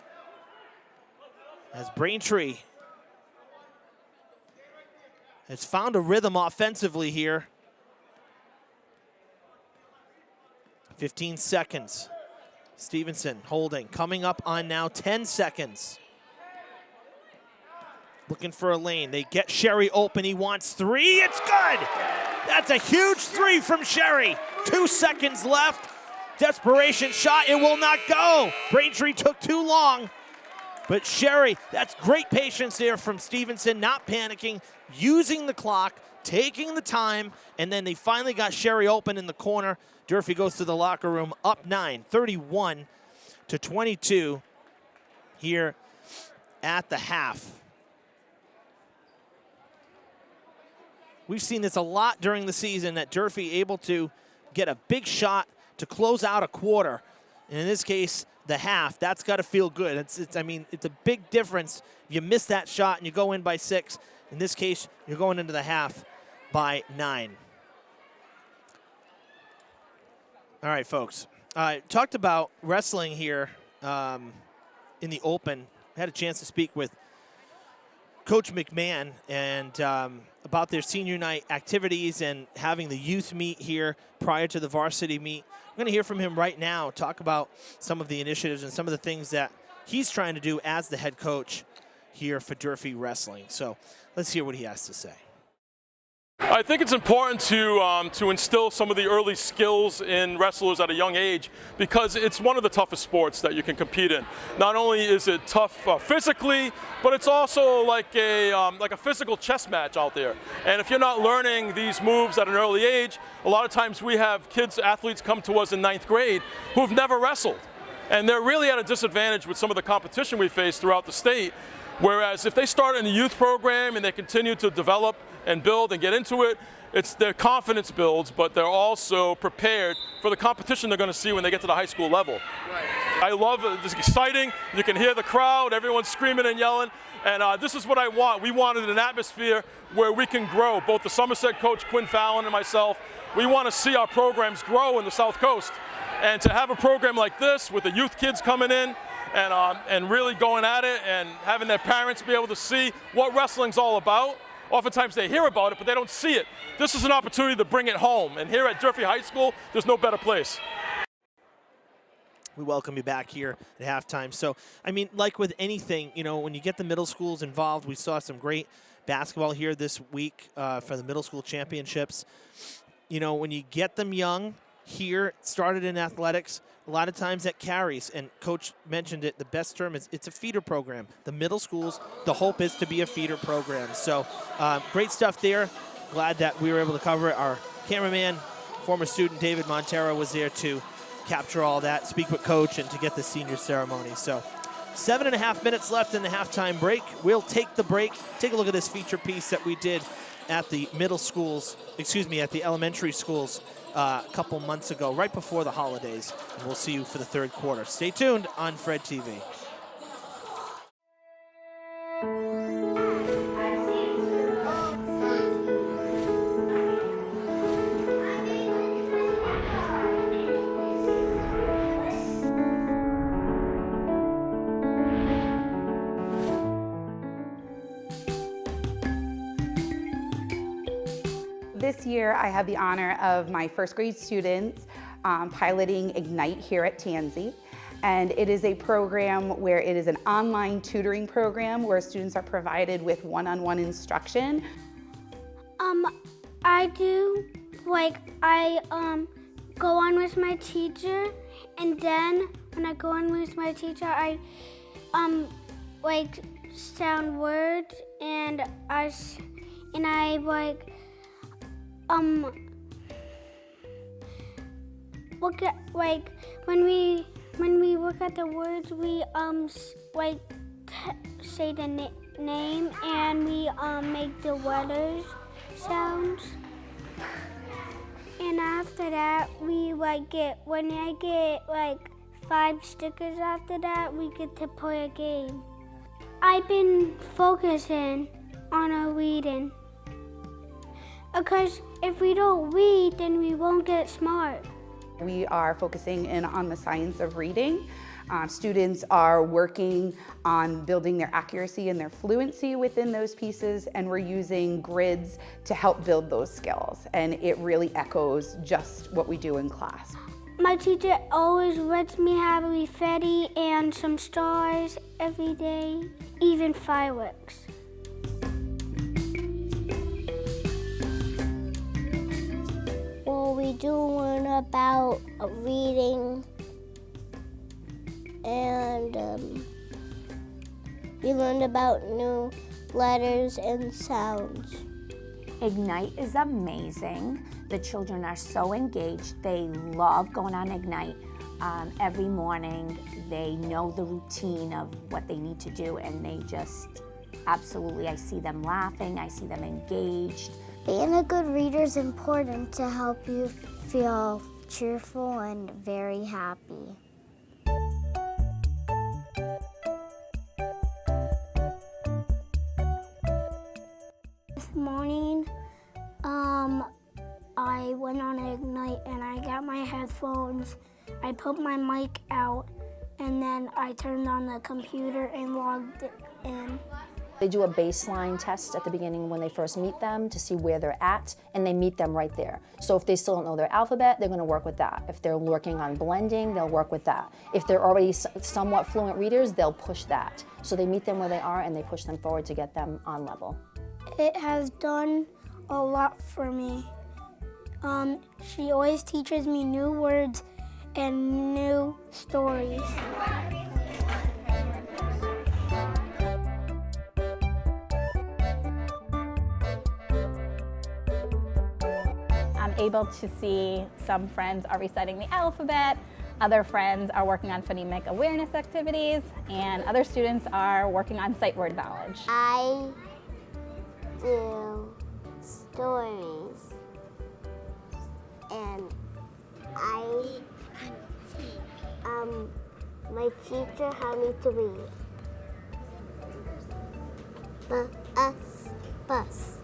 As Braintree has found a rhythm offensively here. 15 seconds. Stevenson holding, coming up on now 10 seconds. Looking for a lane. They get Sherry open. He wants 3. It's good! That's a huge three from Sherry. 2 seconds left. Desperation shot, it will not go. Braintree took too long. But Sherry, that's great patience there from Stevenson, not panicking, using the clock, taking the time, and then they finally got Sherry open in the corner. Durfee goes to the locker room, up 9, 31-22 here at the half. We've seen this a lot during the season, that Durfee able to get a big shot to close out a quarter. And in this case, the half, that's got to feel good. It's a big difference. You miss that shot and you go in by 6. In this case, you're going into the half by 9. All right, folks. Talked about wrestling here in the open. Had a chance to speak with Coach McMahon and about their senior night activities and having the youth meet here prior to the varsity meet. I'm going to hear from him right now, talk about some of the initiatives and some of the things that he's trying to do as the head coach here for Durfee Wrestling. So let's hear what he has to say. I think it's important to instill some of the early skills in wrestlers at a young age, because it's one of the toughest sports that you can compete in. Not only is it tough physically, but it's also like a physical chess match out there. And if you're not learning these moves at an early age, a lot of times we have athletes come to us in 9th grade who've never wrestled. And they're really at a disadvantage with some of the competition we face throughout the state. Whereas if they start in the youth program and they continue to develop and build and get into it, it's their confidence builds, but they're also prepared for the competition they're going to see when they get to the high school level. Right. I love it. It's exciting. You can hear the crowd, everyone's screaming and yelling, and this is what I want. We wanted an atmosphere where we can grow. Both the Somerset coach, Quinn Fallon, and myself, we want to see our programs grow in the South Coast. And to have a program like this with the youth kids coming in and really going at it and having their parents be able to see what wrestling's all about. Oftentimes they hear about it, but they don't see it. This is an opportunity to bring it home. And here at Durfee High School, there's no better place. We welcome you back here at halftime. So, I mean, like with anything, you know, when you get the middle schools involved, we saw some great basketball here this week for the middle school championships. You know, when you get them young here, started in athletics, a lot of times that carries, and Coach mentioned it, the best term is it's a feeder program. The middle schools, the hope is to be a feeder program. So great stuff there. Glad that we were able to cover it. Our cameraman, former student David Montero, was there to capture all that, speak with Coach, and to get the senior ceremony. So 7.5 minutes left in the halftime break. We'll take the break, take a look at this feature piece that we did at the middle schools, at the elementary schools a couple months ago, right before the holidays. And we'll see you for the third quarter. Stay tuned on Fred TV. This year, I had the honor of my first grade students piloting Ignite here at Tansy. And it is a program where it is an online tutoring program where students are provided with one-on-one instruction. I do, I go on with my teacher, and then when I go on with my teacher, I sound words, and I look at when we look at the words, we say the name, and we make the letters sounds. And after that, we when I get 5 stickers after that, we get to play a game. I've been focusing on our reading. Because if we don't read, then we won't get smart. We are focusing in on the science of reading. Students are working on building their accuracy and their fluency within those pieces, and we're using grids to help build those skills. And it really echoes just what we do in class. My teacher always lets me have a confetti and some stars every day, even fireworks. we do learn about reading, and we learned about new letters and sounds. Ignite is amazing. The children are so engaged. They love going on Ignite. Every morning they know the routine of what they need to do, and they just absolutely, I see them laughing, I see them engaged. Being a good reader is important to help you feel cheerful and very happy. This morning, I went on Ignite and I got my headphones. I put my mic out, and then I turned on the computer and logged in. They do a baseline test at the beginning when they first meet them to see where they're at, and they meet them right there. So if they still don't know their alphabet, they're going to work with that. If they're working on blending, they'll work with that. If they're already somewhat fluent readers, they'll push that. So they meet them where they are and they push them forward to get them on level. It has done a lot for me. She always teaches me new words and new stories. I'm able to see some friends are reciting the alphabet, other friends are working on phonemic awareness activities, and other students are working on sight word knowledge. I do stories, and my teacher had me to read. Bus.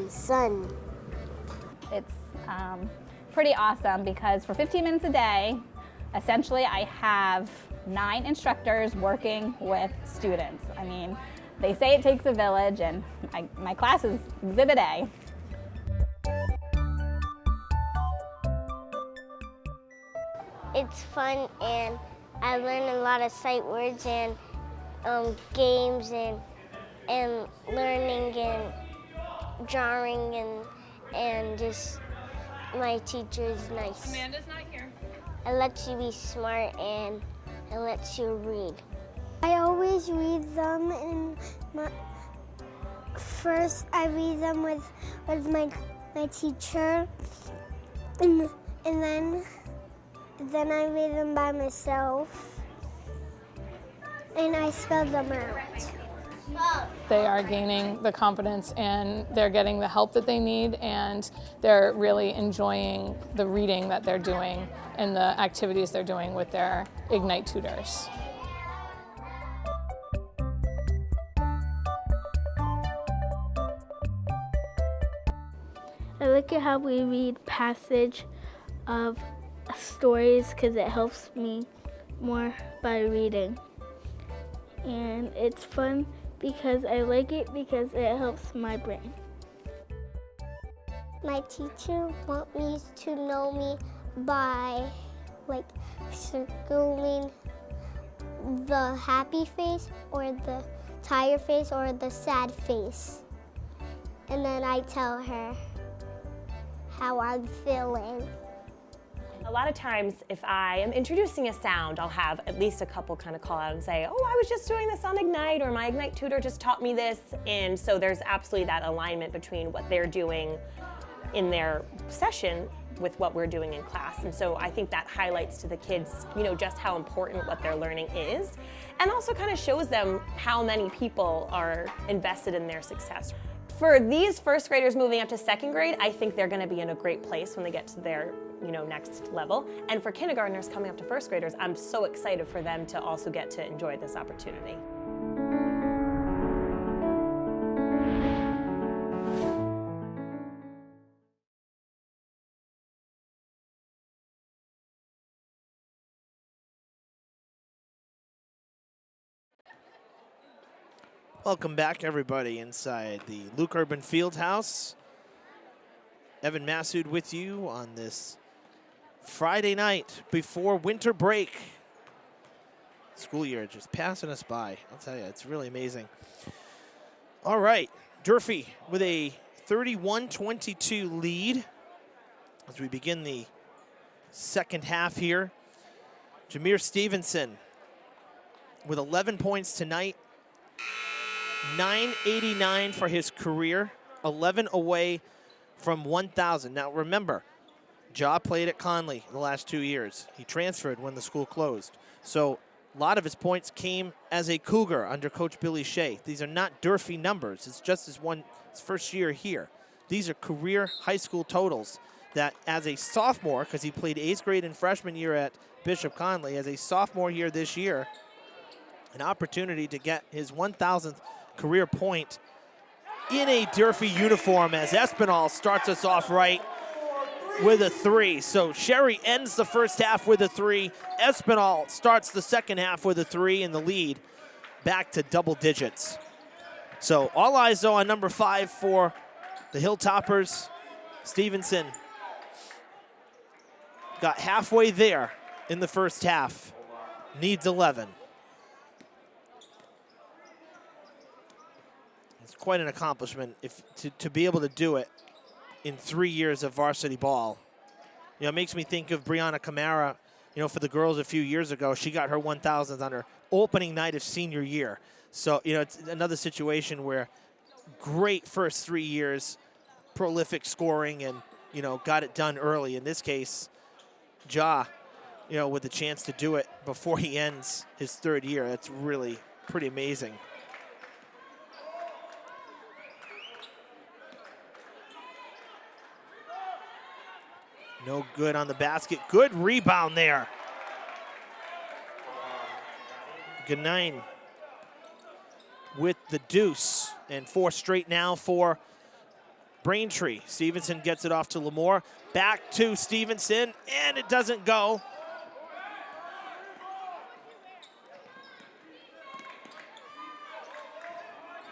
Sun. It's pretty awesome because for 15 minutes a day, essentially I have 9 instructors working with students. I mean, they say it takes a village, and my class is Exhibit A. It's fun, and I learn a lot of sight words and games and learning and drawing and just my teacher is nice. Amanda's not here. It lets you be smart and it lets you read. I always read them first I read them with my teacher, and then I read them by myself and I spell them out. They are gaining the confidence and they're getting the help that they need, and they're really enjoying the reading that they're doing and the activities they're doing with their Ignite tutors. I like it how we read passage of stories because it helps me more by reading. And it's fun because I like it because it helps my brain. My teacher wants me to know me by circling the happy face or the tired face or the sad face. And then I tell her how I'm feeling. A lot of times if I am introducing a sound, I'll have at least a couple kind of call out and say, oh, I was just doing this on Ignite, or my Ignite tutor just taught me this. And so there's absolutely that alignment between what they're doing in their session with what we're doing in class. And so I think that highlights to the kids, just how important what they're learning is, and also kind of shows them how many people are invested in their success. For these first graders moving up to second grade, I think they're going to be in a great place when they get to their next level. And for kindergartners coming up to first graders, I'm so excited for them to also get to enjoy this opportunity. Welcome back, everybody, inside the Luke Urban Fieldhouse. Evan Massoud with you on this Friday night before winter break. School year just passing us by. I'll tell you, it's really amazing. All right, Durfee with a 31-22 lead as we begin the second half here. Jameer Stevenson with 11 points tonight, 989 for his career, 11 away from 1,000. Now remember, Ja played at Conley the last 2 years. He transferred when the school closed. So a lot of his points came as a Cougar under Coach Billy Shea. These are not Durfee numbers. It's just his first year here. These are career high school totals that as a sophomore, because he played 8th grade and freshman year at Bishop Conley, as a sophomore here this year, an opportunity to get his 1,000th career point in a Durfee uniform as Espinal starts us off right with a 3. So Sherry ends the first half with a 3. Espinal starts the second half with a 3 in the lead back to double digits. So all eyes though on number 5 for the Hilltoppers. Stevenson got halfway there in the first half, needs 11. It's quite an accomplishment to be able to do it in 3 years of varsity ball. You know, it makes me think of Brianna Camara, you know, for the girls a few years ago. She got her 1,000th on her opening night of senior year. So, you know, it's another situation where great first 3 years, prolific scoring, and, you know, got it done early. In this case, Ja, you know, with the chance to do it before he ends his 3rd year. That's really pretty amazing. No good on the basket. Good rebound there. Ganine with the deuce, and 4 straight now for Braintree. Stevenson gets it off to Lamore. Back to Stevenson, and it doesn't go.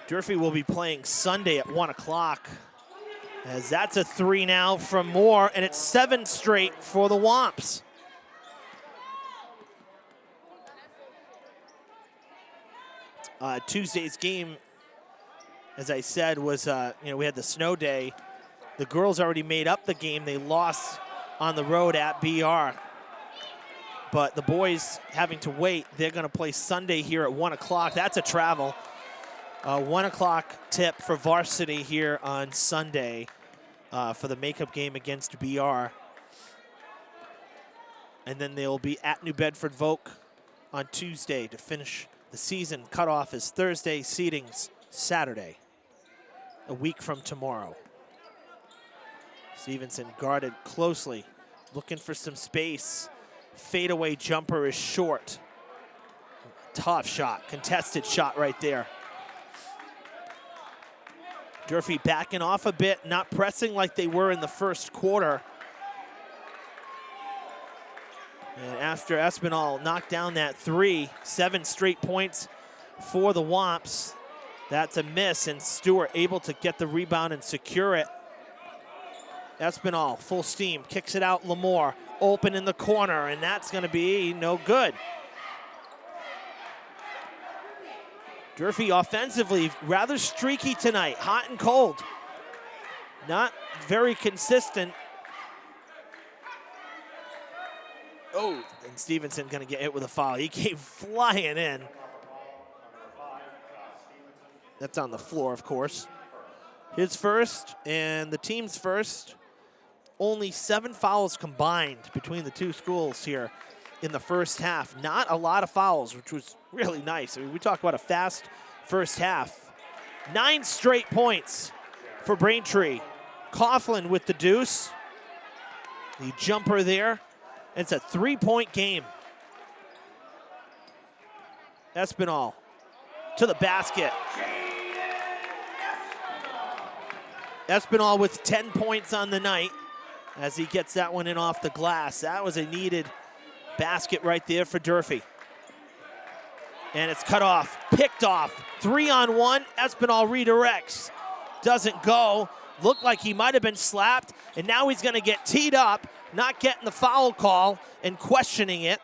Durfee will be playing Sunday at 1 o'clock. As that's a 3 now from Moore, and it's 7 straight for the Womps. Tuesday's game, as I said, was, you know, we had the snow day. The girls already made up the game. They lost on the road at BR. But the boys having to wait, they're going to play Sunday here at 1 o'clock. That's a travel. 1 o'clock tip for varsity here on Sunday for the makeup game against BR. And then they'll be at New Bedford Voc on Tuesday to finish the season. Cutoff is Thursday, seedings Saturday, a week from tomorrow. Stevenson guarded closely, looking for some space. Fadeaway jumper is short. Tough shot, contested shot right there. Durfee backing off a bit, not pressing like they were in the first quarter. And after Espinal knocked down that 3, 7 straight points for the Womps. That's a miss, and Stewart able to get the rebound and secure it. Espinal, full steam, kicks it out. Lamore, open in the corner, and that's going to be no good. Durfee offensively rather streaky tonight, hot and cold. Not very consistent. Oh, and Stevenson going to get hit with a foul. He came flying in. That's on the floor, of course. His first and the team's first. Only 7 fouls combined between the two schools here in the first half. Not a lot of fouls, which was really nice. I mean, we talk about a fast first half. 9 straight points for Braintree. Coughlin with the deuce. The jumper there. It's a 3-point game. Espinal to the basket. Espinal with 10 points on the night as he gets that one in off the glass. That was a needed basket right there for Durfee. And it's cut off, picked off. 3-on-1, Espinal redirects. Doesn't go. Looked like he might have been slapped, and now he's gonna get teed up, not getting the foul call and questioning it.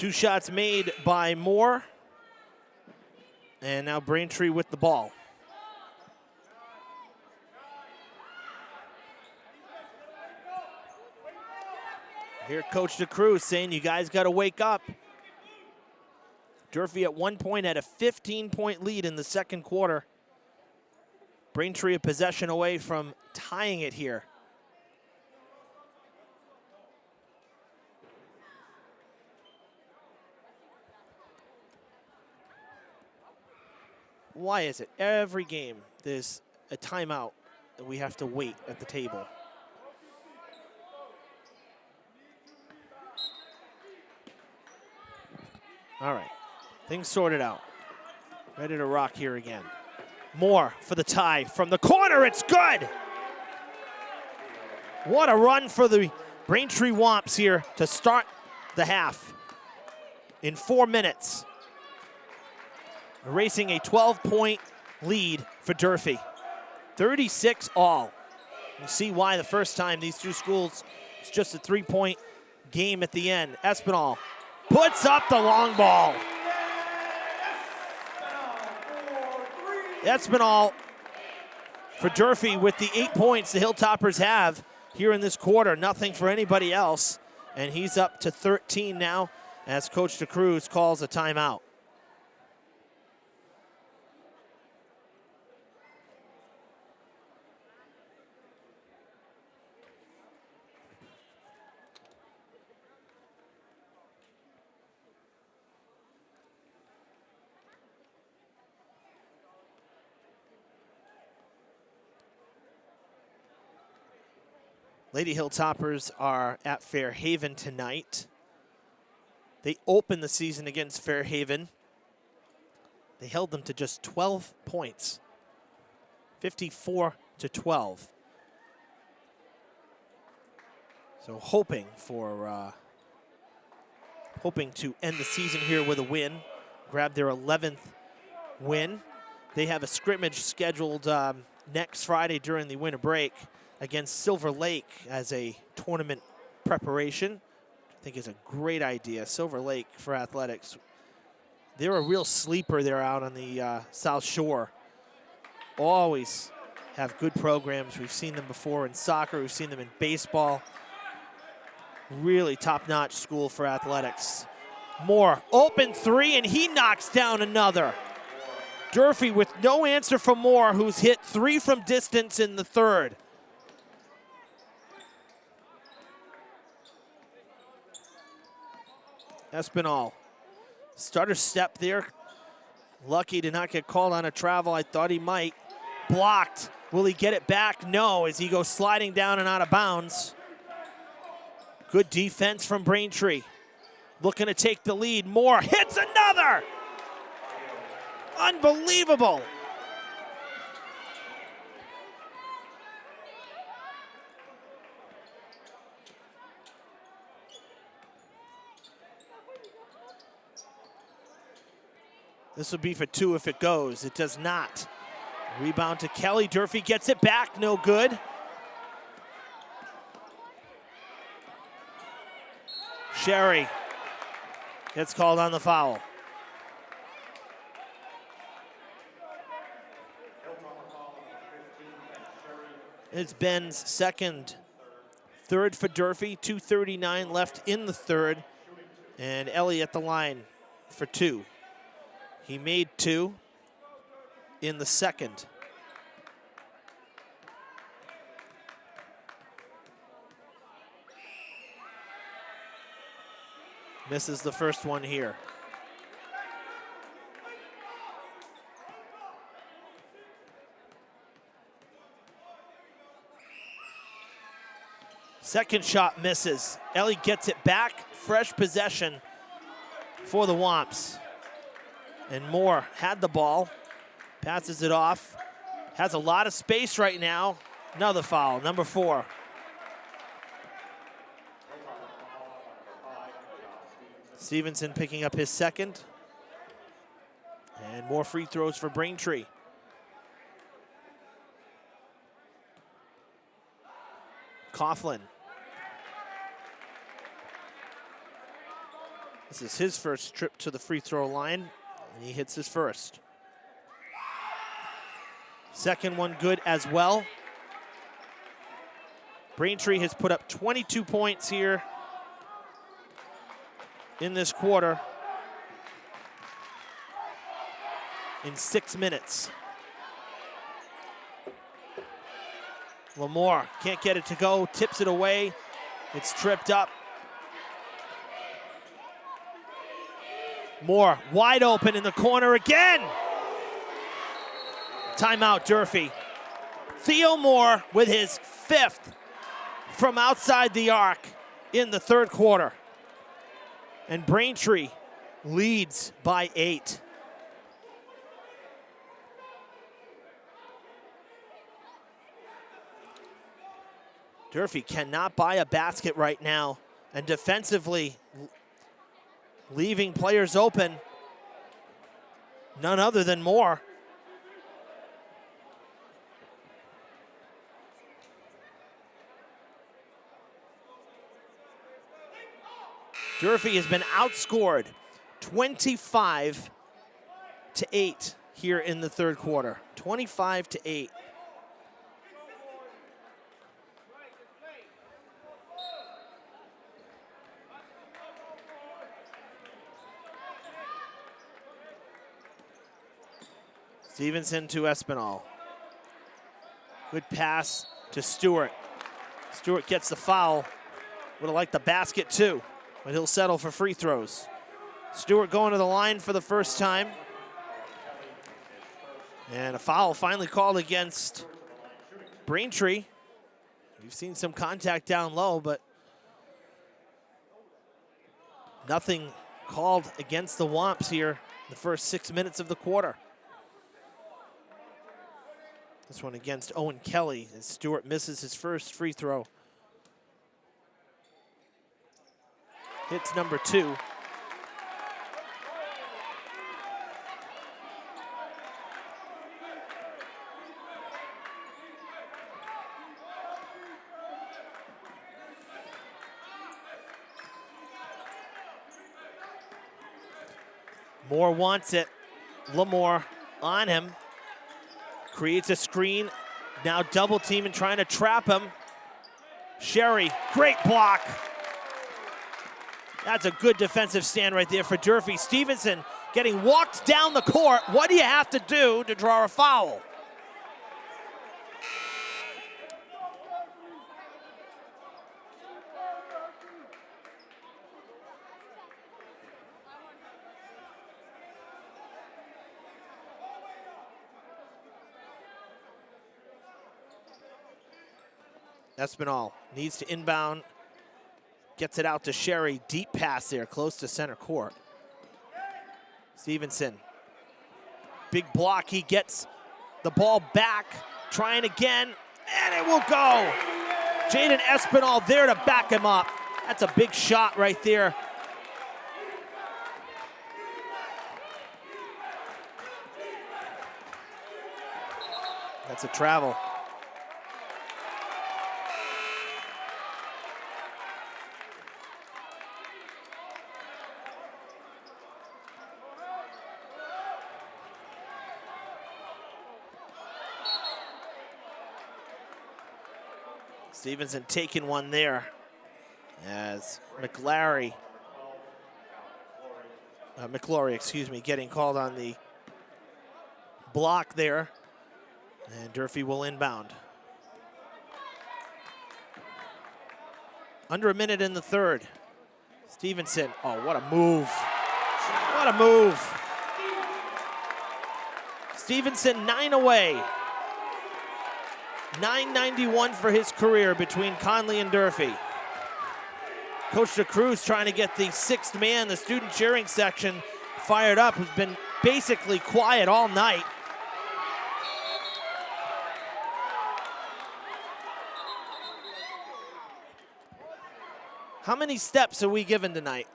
2 shots made by Moore. And now Braintree with the ball. Here Coach DeCruz saying you guys got to wake up. Durfee at one point had a 15-point lead in the second quarter. Braintree a possession away from tying it here. Why is it every game there's a timeout that we have to wait at the table? All right, things sorted out. Ready to rock here again. Moore for the tie from the corner, it's good! What a run for the Braintree Womps here to start the half in 4 minutes. Erasing a 12-point lead for Durfee. 36 all. You see why the first time these two schools, it's just a 3-point game at the end. Espinal puts up the long ball. Espinal for Durfee with the 8 points the Hilltoppers have here in this quarter. Nothing for anybody else. And he's up to 13 now as Coach DeCruz calls a timeout. Lady Hilltoppers are at Fairhaven tonight. They opened the season against Fairhaven. They held them to just 12 points, 54-12. So hoping to end the season here with a win, grab their 11th win. They have a scrimmage scheduled next Friday during the winter break against Silver Lake as a tournament preparation. I think is a great idea. Silver Lake for athletics. They're a real sleeper there out on the South Shore. Always have good programs. We've seen them before in soccer. We've seen them in baseball. Really top-notch school for athletics. Moore, open three, and he knocks down another. Durfee with no answer from Moore, who's hit 3 from distance in the third. Espinal, starter step there. Lucky to not get called on a travel. I thought he might. Blocked. Will he get it back? No, as he goes sliding down and out of bounds. Good defense from Braintree. Looking to take the lead. Moore hits another! Unbelievable! This will be for 2 if it goes. It does not. Rebound to Kelly. Durfee gets it back. No good. Sherry gets called on the foul. It's Ben's second. Third for Durfee. 2:39 left in the third. And Ellie at the line for 2. He made 2 in the second. Misses the first one here. Second shot misses. Ellie gets it back. Fresh possession for the Womps. And Moore had the ball, passes it off, has a lot of space right now. Another foul, number 4. Stevenson picking up his second. And more free throws for Braintree. Coughlin. This is his first trip to the free throw line, and he hits his first. Second one good as well. Braintree has put up 22 points here in this quarter in 6 minutes. Lamore can't get it to go, tips it away. It's tripped up. Moore wide open in the corner again. Timeout, Durfee. Theo Moore with his 5th from outside the arc in the third quarter. And Braintree leads by 8. Durfee cannot buy a basket right now, and defensively leaving players open, none other than Moore. Durfee has been outscored 25-8 here in the third quarter. 25-8. Stevenson to Espinal. Good pass to Stewart. Stewart gets the foul. Would have liked the basket too, but he'll settle for free throws. Stewart going to the line for the first time. And a foul finally called against Braintree. We've seen some contact down low, but nothing called against the Womps here the first 6 minutes of the quarter. This one against Owen Kelly as Stewart misses his first free throw. Hits number 2. Moore wants it. Lamore on him. Creates a screen. Now double team and trying to trap him. Sherry, great block. That's a good defensive stand right there for Durfee. Stevenson getting walked down the court. What do you have to do to draw a foul? Espinal needs to inbound, gets it out to Sherry. Deep pass there, close to center court. Stevenson, big block. He gets the ball back, trying again, and it will go. Jaden Espinal there to back him up. That's a big shot right there. That's a travel. Stevenson taking one there as McClory, getting called on the block there. And Durfee will inbound. Under a minute in the third. Stevenson, oh, what a move. What a move. Stevenson 9 away. 991 for his career between Conley and Durfee. Coach DeCruz trying to get the 6th man, the student cheering section, fired up, who's been basically quiet all night. How many steps are we given tonight?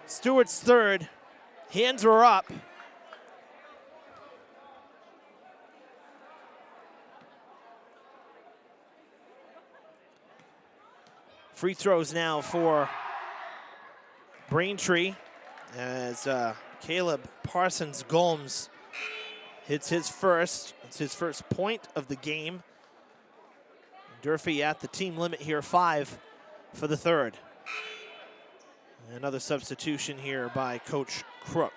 Stewart's third. Hands were up. Free throws now for Braintree as Caleb Parsons Gomes hits his first. It's his first point of the game. Durfee at the team limit here, 5 for the third. Another substitution here by Coach Crook.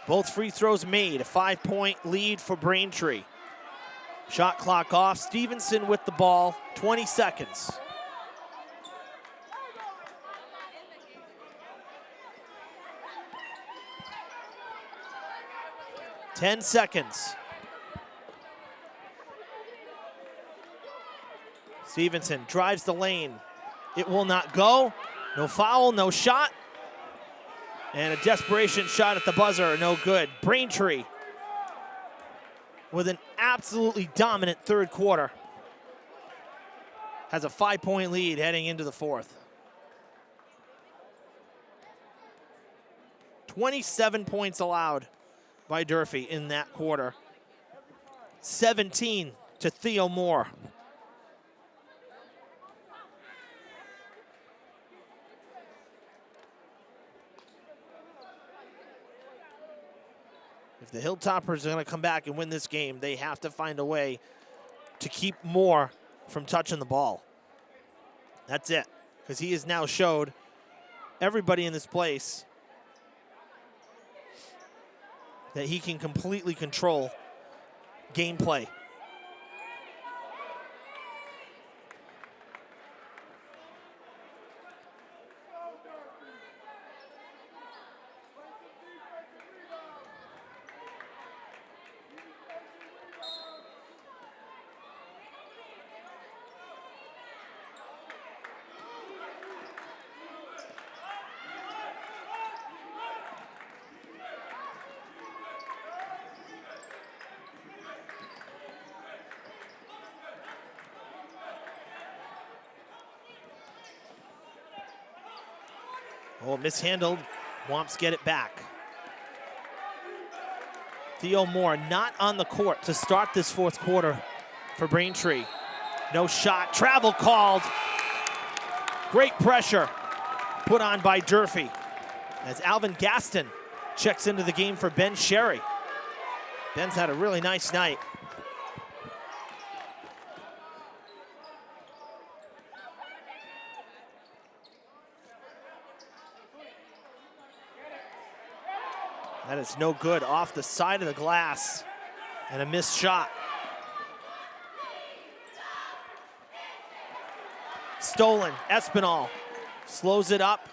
Both free throws made, a 5-point lead for Braintree. Shot clock off, Stevenson with the ball, 20 seconds. Ten seconds. Stevenson drives the lane. It will not go. No foul, no shot. And a desperation shot at the buzzer, no good. Braintree with an absolutely dominant third quarter. Has a 5-point lead heading into the fourth. 27 points allowed by Durfee in that quarter. 17 to Theo Moore. If the Hilltoppers are going to come back and win this game, they have to find a way to keep Moore from touching the ball. That's it, because he has now showed everybody in this place that he can completely control gameplay. Oh, mishandled. Womps get it back. Theo Moore not on the court to start this fourth quarter for Braintree. No shot. Travel called. Great pressure put on by Durfee as Alvin Gaston checks into the game for Ben Sherry. Ben's had a really nice night. That is no good, off the side of the glass, and a missed shot. Stolen, Espinal slows it up.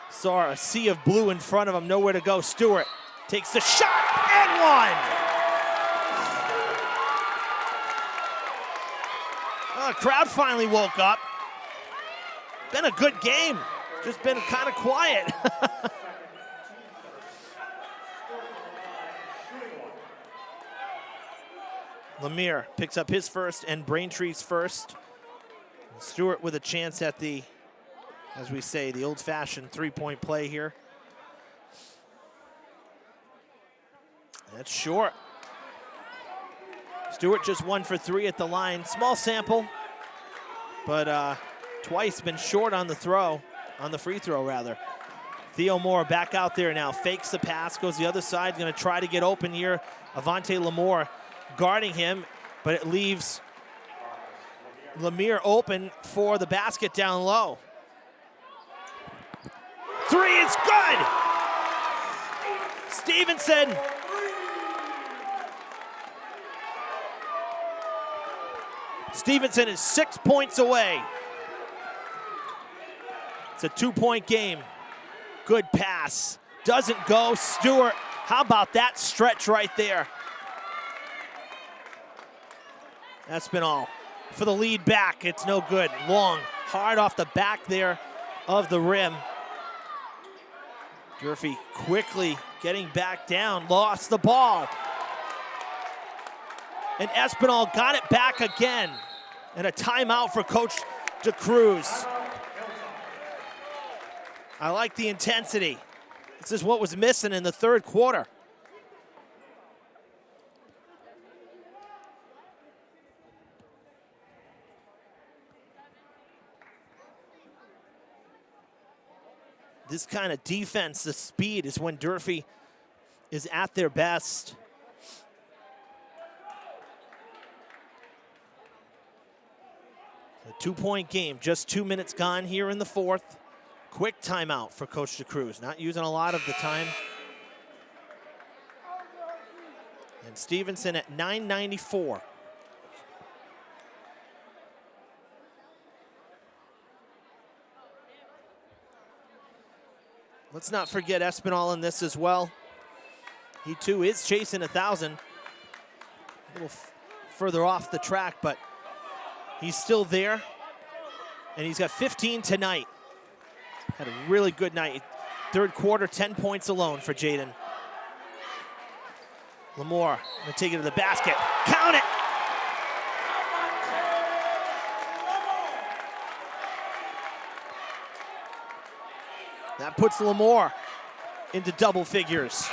Saw a sea of blue in front of him, nowhere to go. Stewart takes the shot, and one! Well, the crowd finally woke up. Been a good game, just been kind of quiet. Lemire picks up his first and Braintree's first. Stewart with a chance at the, as we say, the old-fashioned three-point play here. That's short. Stewart just 1 for 3 at the line. Small sample, but twice been short on the throw, on the free throw rather. Theo Moore back out there now, fakes the pass, goes the other side, gonna try to get open here. Avante Lamore guarding him, but it leaves Lemire open for the basket down low. Three is good! Stevenson. Stevenson is 6 points away. It's a 2-point game. Good pass. Doesn't go. Stewart, how about that stretch right there? That's been all. For the lead back, it's no good. Long, hard off the back there of the rim. Durfee quickly getting back down, lost the ball. And Espinal got it back again. And a timeout for Coach DeCruz. I like the intensity. This is what was missing in the third quarter. This kind of defense, the speed, is when Durfee is at their best. A 2-point game, just 2 minutes gone here in the fourth. Quick timeout for Coach DeCruz, not using a lot of the time. And Stevenson at 9:94. Let's not forget Espinal in this as well. He too is chasing 1,000. A little further off the track, but he's still there. And he's got 15 tonight. Had a really good night. Third quarter, 10 points alone for Jaden. Lamore gonna take it to the basket. Count it! That puts Lamore into double figures.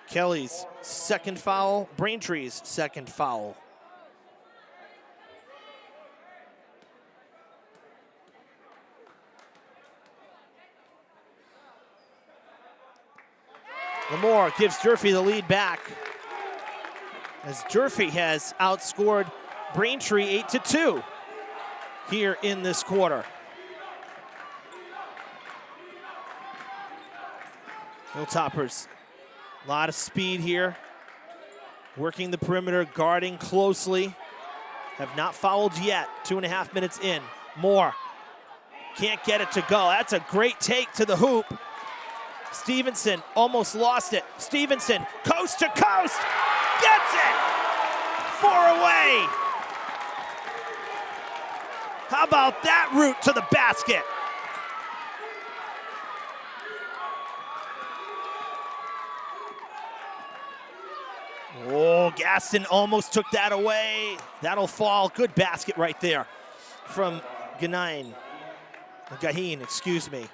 Kelly's second foul, Braintree's second foul. Lamore gives Durfee the lead back, as Durfee has outscored Braintree 8-2 here in this quarter. Hilltoppers, a lot of speed here. Working the perimeter, guarding closely. Have not fouled yet, 2.5 minutes in. Moore can't get it to go. That's a great take to the hoop. Stevenson almost lost it. Stevenson, coast to coast, gets it! 4 away. How about that route to the basket? Oh, Gaston almost took that away. That'll fall. Good basket right there from Gaheen, excuse me.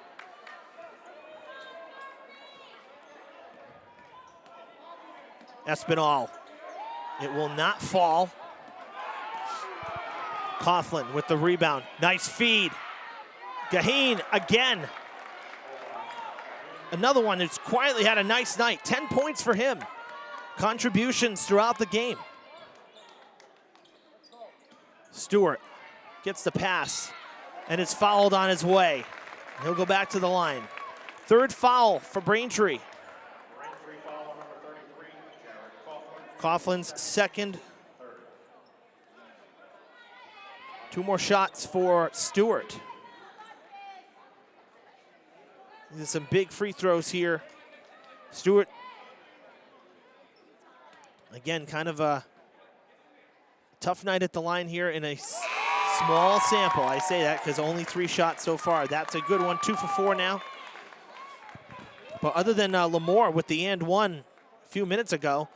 Espinal. It will not fall. Coughlin with the rebound. Nice feed. Gaheen again. Another one who's quietly had a nice night. 10 points for him. Contributions throughout the game. Stewart gets the pass and is fouled on his way. He'll go back to the line. Third foul for Braintree. Coughlin's second. 2 more shots for Stewart. There's some big free throws here. Stewart, again, kind of a tough night at the line here in a small sample. I say that because only 3 shots so far. That's a good one, 2 for 4 now. But other than Lamore with the and one a few minutes ago,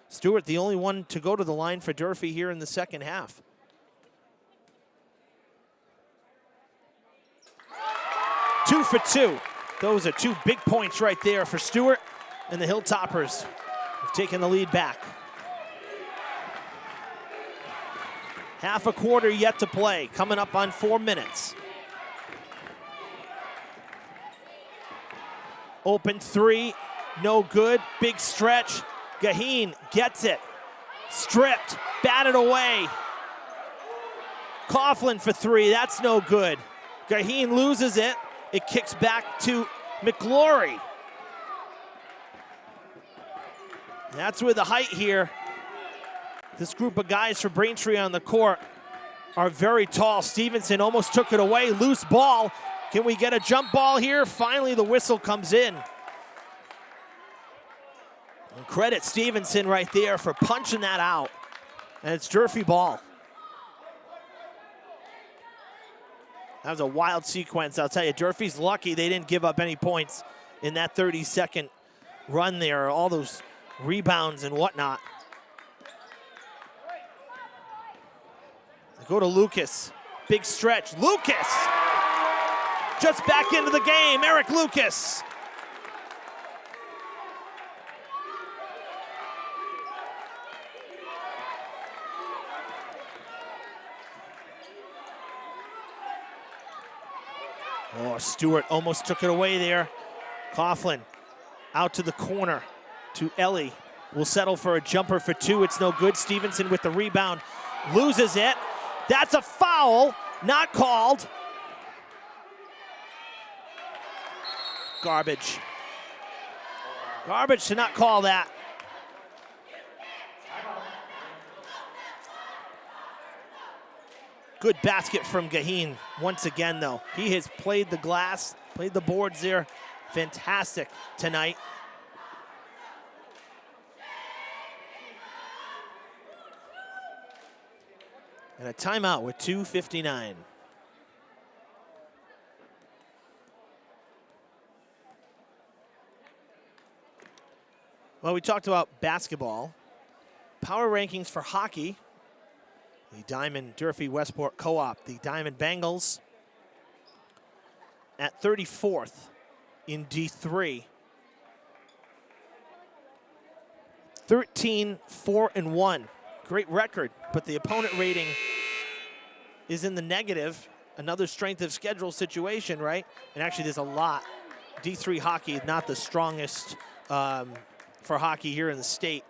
Stewart the only one to go to the line for Durfee here in the second half. Two for 2. Those are 2 big points right there for Stewart, and the Hilltoppers have taken the lead back. Half a quarter yet to play, coming up on 4 minutes. Open 3, no good, big stretch. Gaheen gets it, stripped, batted away. Coughlin for 3, that's no good. Gaheen loses it. It kicks back to McGlory. That's where the height here. This group of guys for Braintree on the court are very tall. Stevenson almost took it away. Loose ball. Can we get a jump ball here? Finally, the whistle comes in. And credit Stevenson right there for punching that out. And it's Durfee ball. That was a wild sequence, I'll tell you. Durfee's lucky they didn't give up any points in that 30-second run there. All those rebounds and whatnot. They go to Lucas. Big stretch. Lucas just back into the game. Eric Lucas. Oh, Stewart almost took it away there. Coughlin out to the corner to Ellie. Will settle for a jumper for two. It's no good. Stevenson with the rebound. Loses it. That's a foul. Not called. Garbage. Garbage to not call that. Good basket from Gaheen once again, though. He has played the glass, played the boards there. Fantastic tonight. And a timeout with 2:59. Well, we talked about basketball. Power rankings for hockey. The Diamond Durfee Westport Co-op, the Diamond Bengals at 34th in D3. 13-4-1. Great record, but the opponent rating is in the negative. Another strength of schedule situation, right? And actually there's a lot. D3 hockey, not the strongest for hockey here in the state.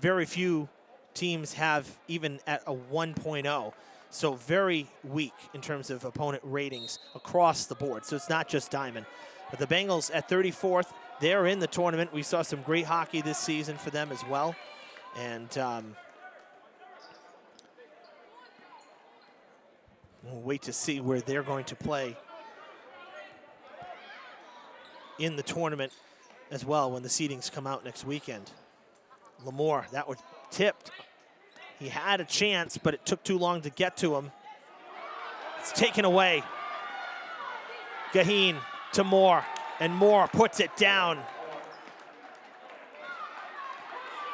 Very few teams have even at a 1.0. So very weak in terms of opponent ratings across the board. So it's not just Diamond. But the Bengals at 34th, they're in the tournament. We saw some great hockey this season for them as well. And we'll wait to see where they're going to play in the tournament as well when the seedings come out next weekend. Lamore, that was tipped. He had a chance, but it took too long to get to him. It's taken away. Gaheen to Moore, and Moore puts it down.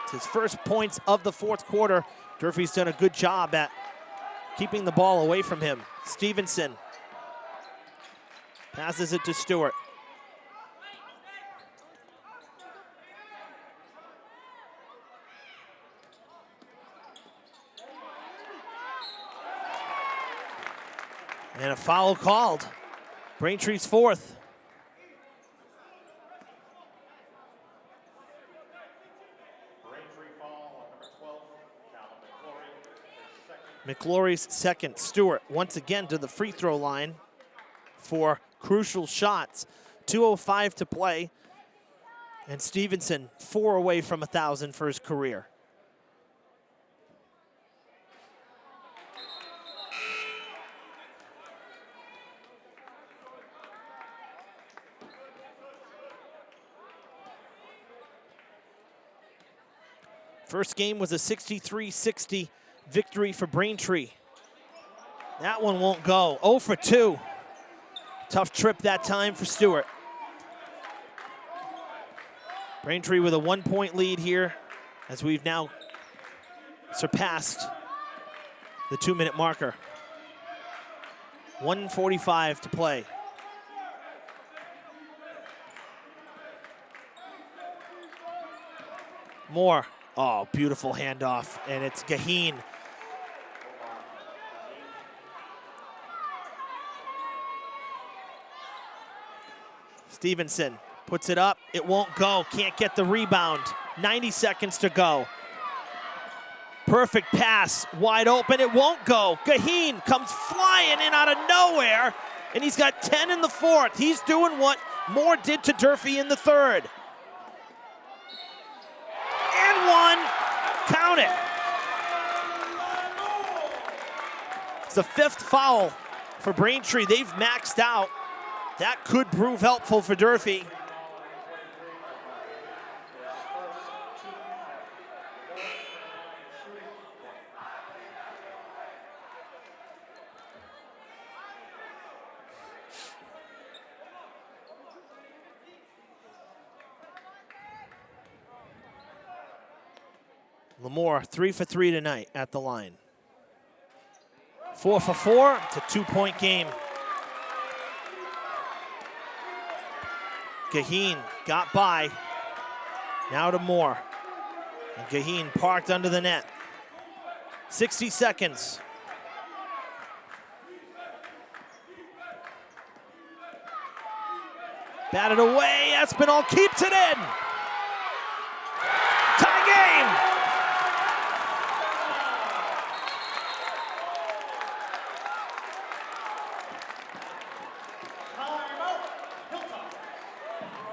It's his first points of the fourth quarter. Durfee's done a good job at keeping the ball away from him. Stevenson passes it to Stewart. And a foul called. Braintree's fourth. McClory's second. Stewart once again to the free throw line for crucial shots. 2:05 to play. And Stevenson 4 away from 1,000 for his career. First game was a 63-60 victory for Braintree. That one won't go. 0 for 2. Tough trip that time for Stewart. Braintree with a 1-point lead here as we've now surpassed the 2-minute marker. 1:45 to play. Moore. Oh, beautiful handoff, and it's Gaheen. Stevenson puts it up. It won't go. Can't get the rebound. 90 seconds to go. Perfect pass. Wide open. It won't go. Gaheen comes flying in out of nowhere, and he's got 10 in the fourth. He's doing what Moore did to Durfee in the third. And one. Count it. It's the fifth foul for Braintree. They've maxed out. That could prove helpful for Durfee. Lamore 3 for 3 tonight at the line. 4 for 4. It's a 2-point game. Gaheen got by. Now to Moore. And Gaheen parked under the net. 60 seconds. Batted away. Espinal keeps it in. Tie game.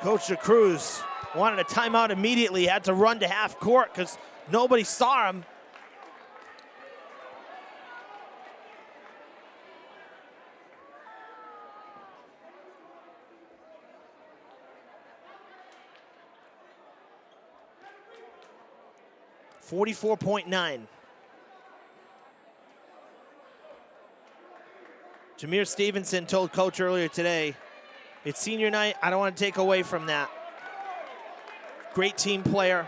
Coach DeCruz wanted a timeout immediately, had to run to half court because nobody saw him. .9. Jameer Stevenson told coach earlier today, it's senior night, I don't want to take away from that. Great team player.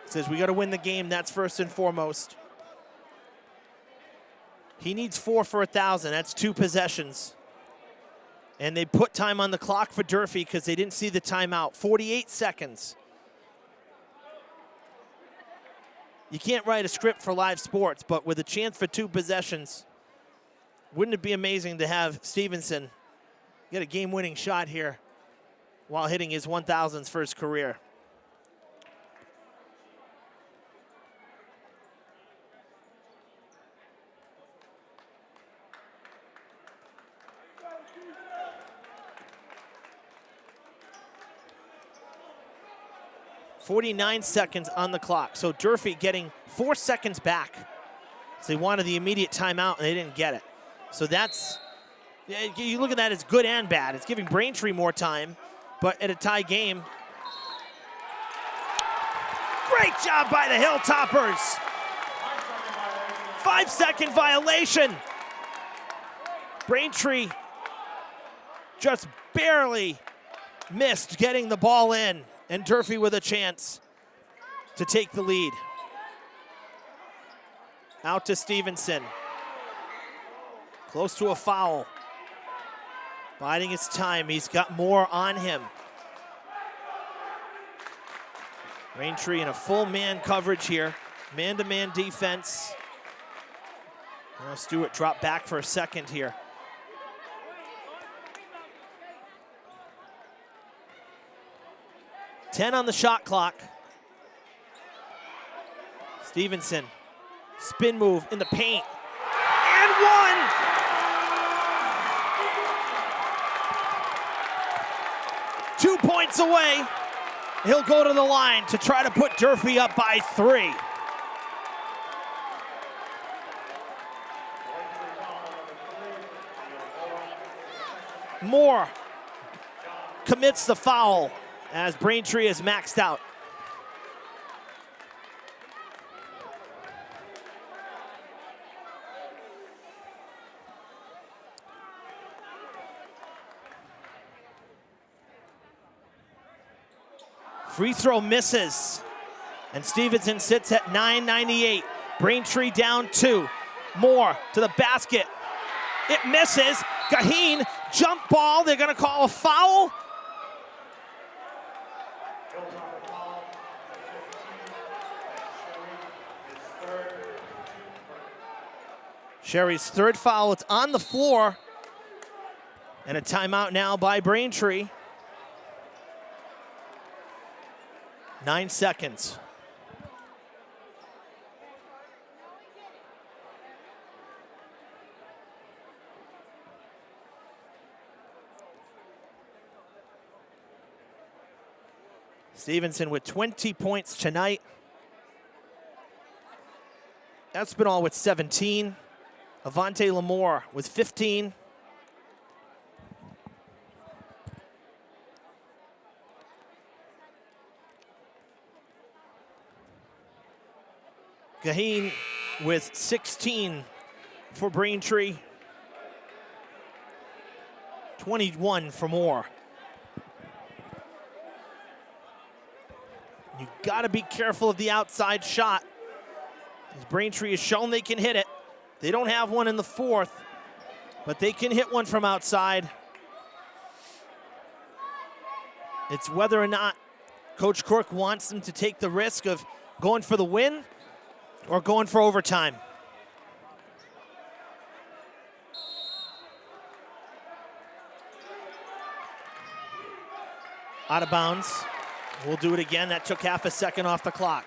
Says we got to win the game, that's first and foremost. He needs 4 for 1,000, that's 2 possessions. And they put time on the clock for Durfee because they didn't see the timeout. 48 seconds. You can't write a script for live sports, but with a chance for 2 possessions, wouldn't it be amazing to have Stevenson get a game-winning shot here while hitting his 1,000th for his career? .49 seconds on the clock. So Durfee getting 4 seconds back. So they wanted the immediate timeout and they didn't get it. So that's, you look at that as good and bad. It's giving Braintree more time, but at a tie game. Great job by the Hilltoppers. 5-second violation. Braintree just barely missed getting the ball in, and Durfee with a chance to take the lead. Out to Stevenson. Close to a foul. Biding his time. He's got more on him. Braintree in a full man coverage here. Man-to-man defense. Now Stewart dropped back for a second here. .10 on the shot clock. Stevenson, spin move in the paint, and 1! Two points away. He'll go to the line to try to put Durfee up by 3. Moore commits the foul as Braintree is maxed out. Free throw misses, and Stevenson sits at 9.98. Braintree down 2. Moore to the basket. It misses. Gaheen, jump ball. They're going to call a foul. Sherry's third foul. It's on the floor. And a timeout now by Braintree. 9 seconds. Stevenson with 20 points tonight. Espinal with 17. Avante Lamore with 15. Gaheen with 16 for Braintree. 21 for Moore. You got to be careful of the outside shot, as Braintree has shown they can hit it. They don't have one in the fourth, but they can hit one from outside. It's whether or not Coach Cork wants them to take the risk of going for the win or going for overtime. Out of bounds. We'll do it again. That took half a second off the clock.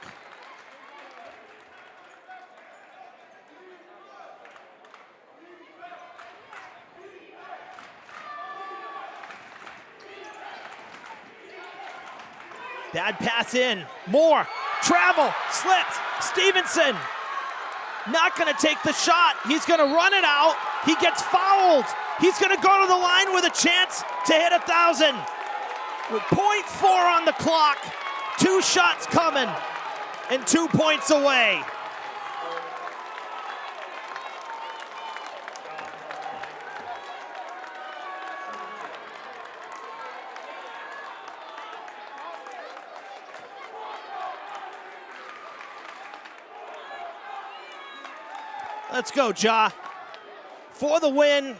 Bad pass in. Moore. Travel. Slips. Stevenson. Not going to take the shot. He's going to run it out. He gets fouled. He's going to go to the line with a chance to hit 1,000. With .4 on the clock. 2 shots coming and 2 points away. Let's go, Ja. For the win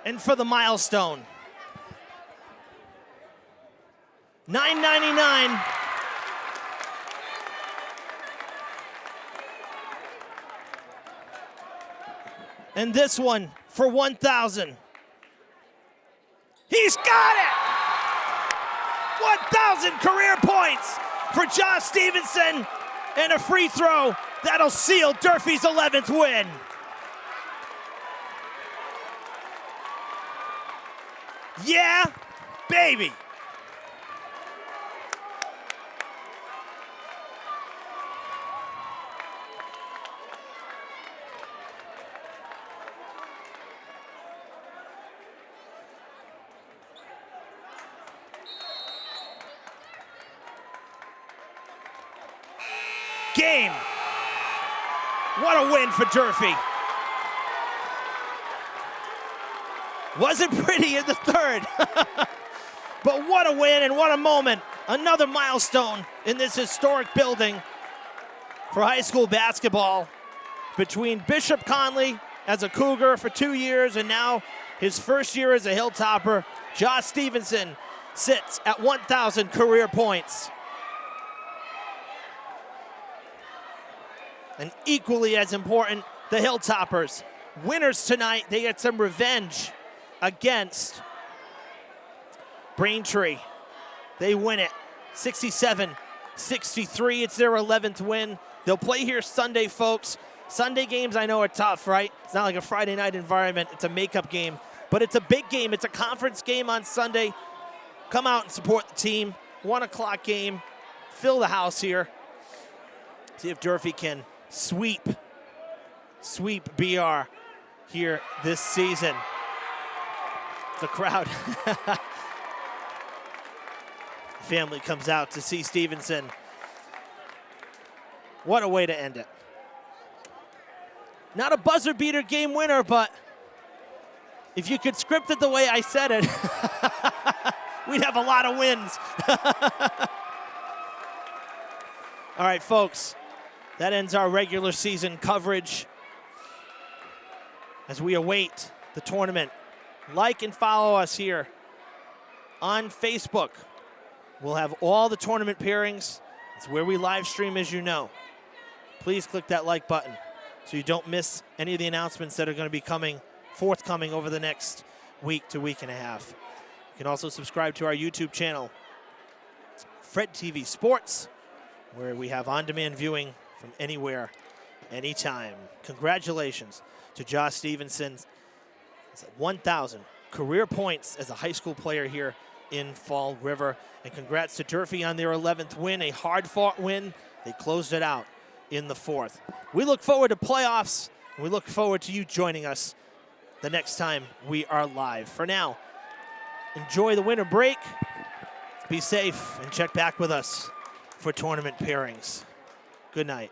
and for the milestone. $9.99. And this one for 1,000. He's got it! 1,000 career points for Josh Stevenson, and a free throw that'll seal Durfee's 11th win. Yeah, baby. Game. What a win for Durfee. Wasn't pretty in the third, but what a win and what a moment. Another milestone in this historic building for high school basketball between Bishop Conley as a Cougar for 2 years and now his first year as a Hilltopper. Josh Stevenson sits at 1,000 career points. And equally as important, the Hilltoppers. Winners tonight, they get some revenge against Braintree. They win it 67-63. It's their 11th win. They'll play here Sunday, folks. Sunday games I know are tough, right? It's not like a Friday night environment. It's a makeup game, but it's a big game. It's a conference game on Sunday. Come out and support the team. 1 o'clock game. Fill the house here. See if Durfee can sweep BR here this season. The crowd family comes out to see Stevenson. What a way to end it. Not a buzzer beater game winner, but if you could script it the way I said it, we'd have a lot of wins. All right, folks, that ends our regular season coverage as we await the tournament. Like and follow us here on Facebook. We'll have all the tournament pairings. It's where we live stream, as you know. Please click that like button so you don't miss any of the announcements that are going to be forthcoming over the next week to week and a half. You can also subscribe to our YouTube channel, Fred TV Sports, where we have on-demand viewing from anywhere, anytime. Congratulations to Josh Stevenson. It's 1,000 career points as a high school player here in Fall River. And congrats to Durfee on their 11th win, a hard-fought win. They closed it out in the fourth. We look forward to playoffs, and we look forward to you joining us the next time we are live. For now, enjoy the winter break, be safe, and check back with us for tournament pairings. Good night.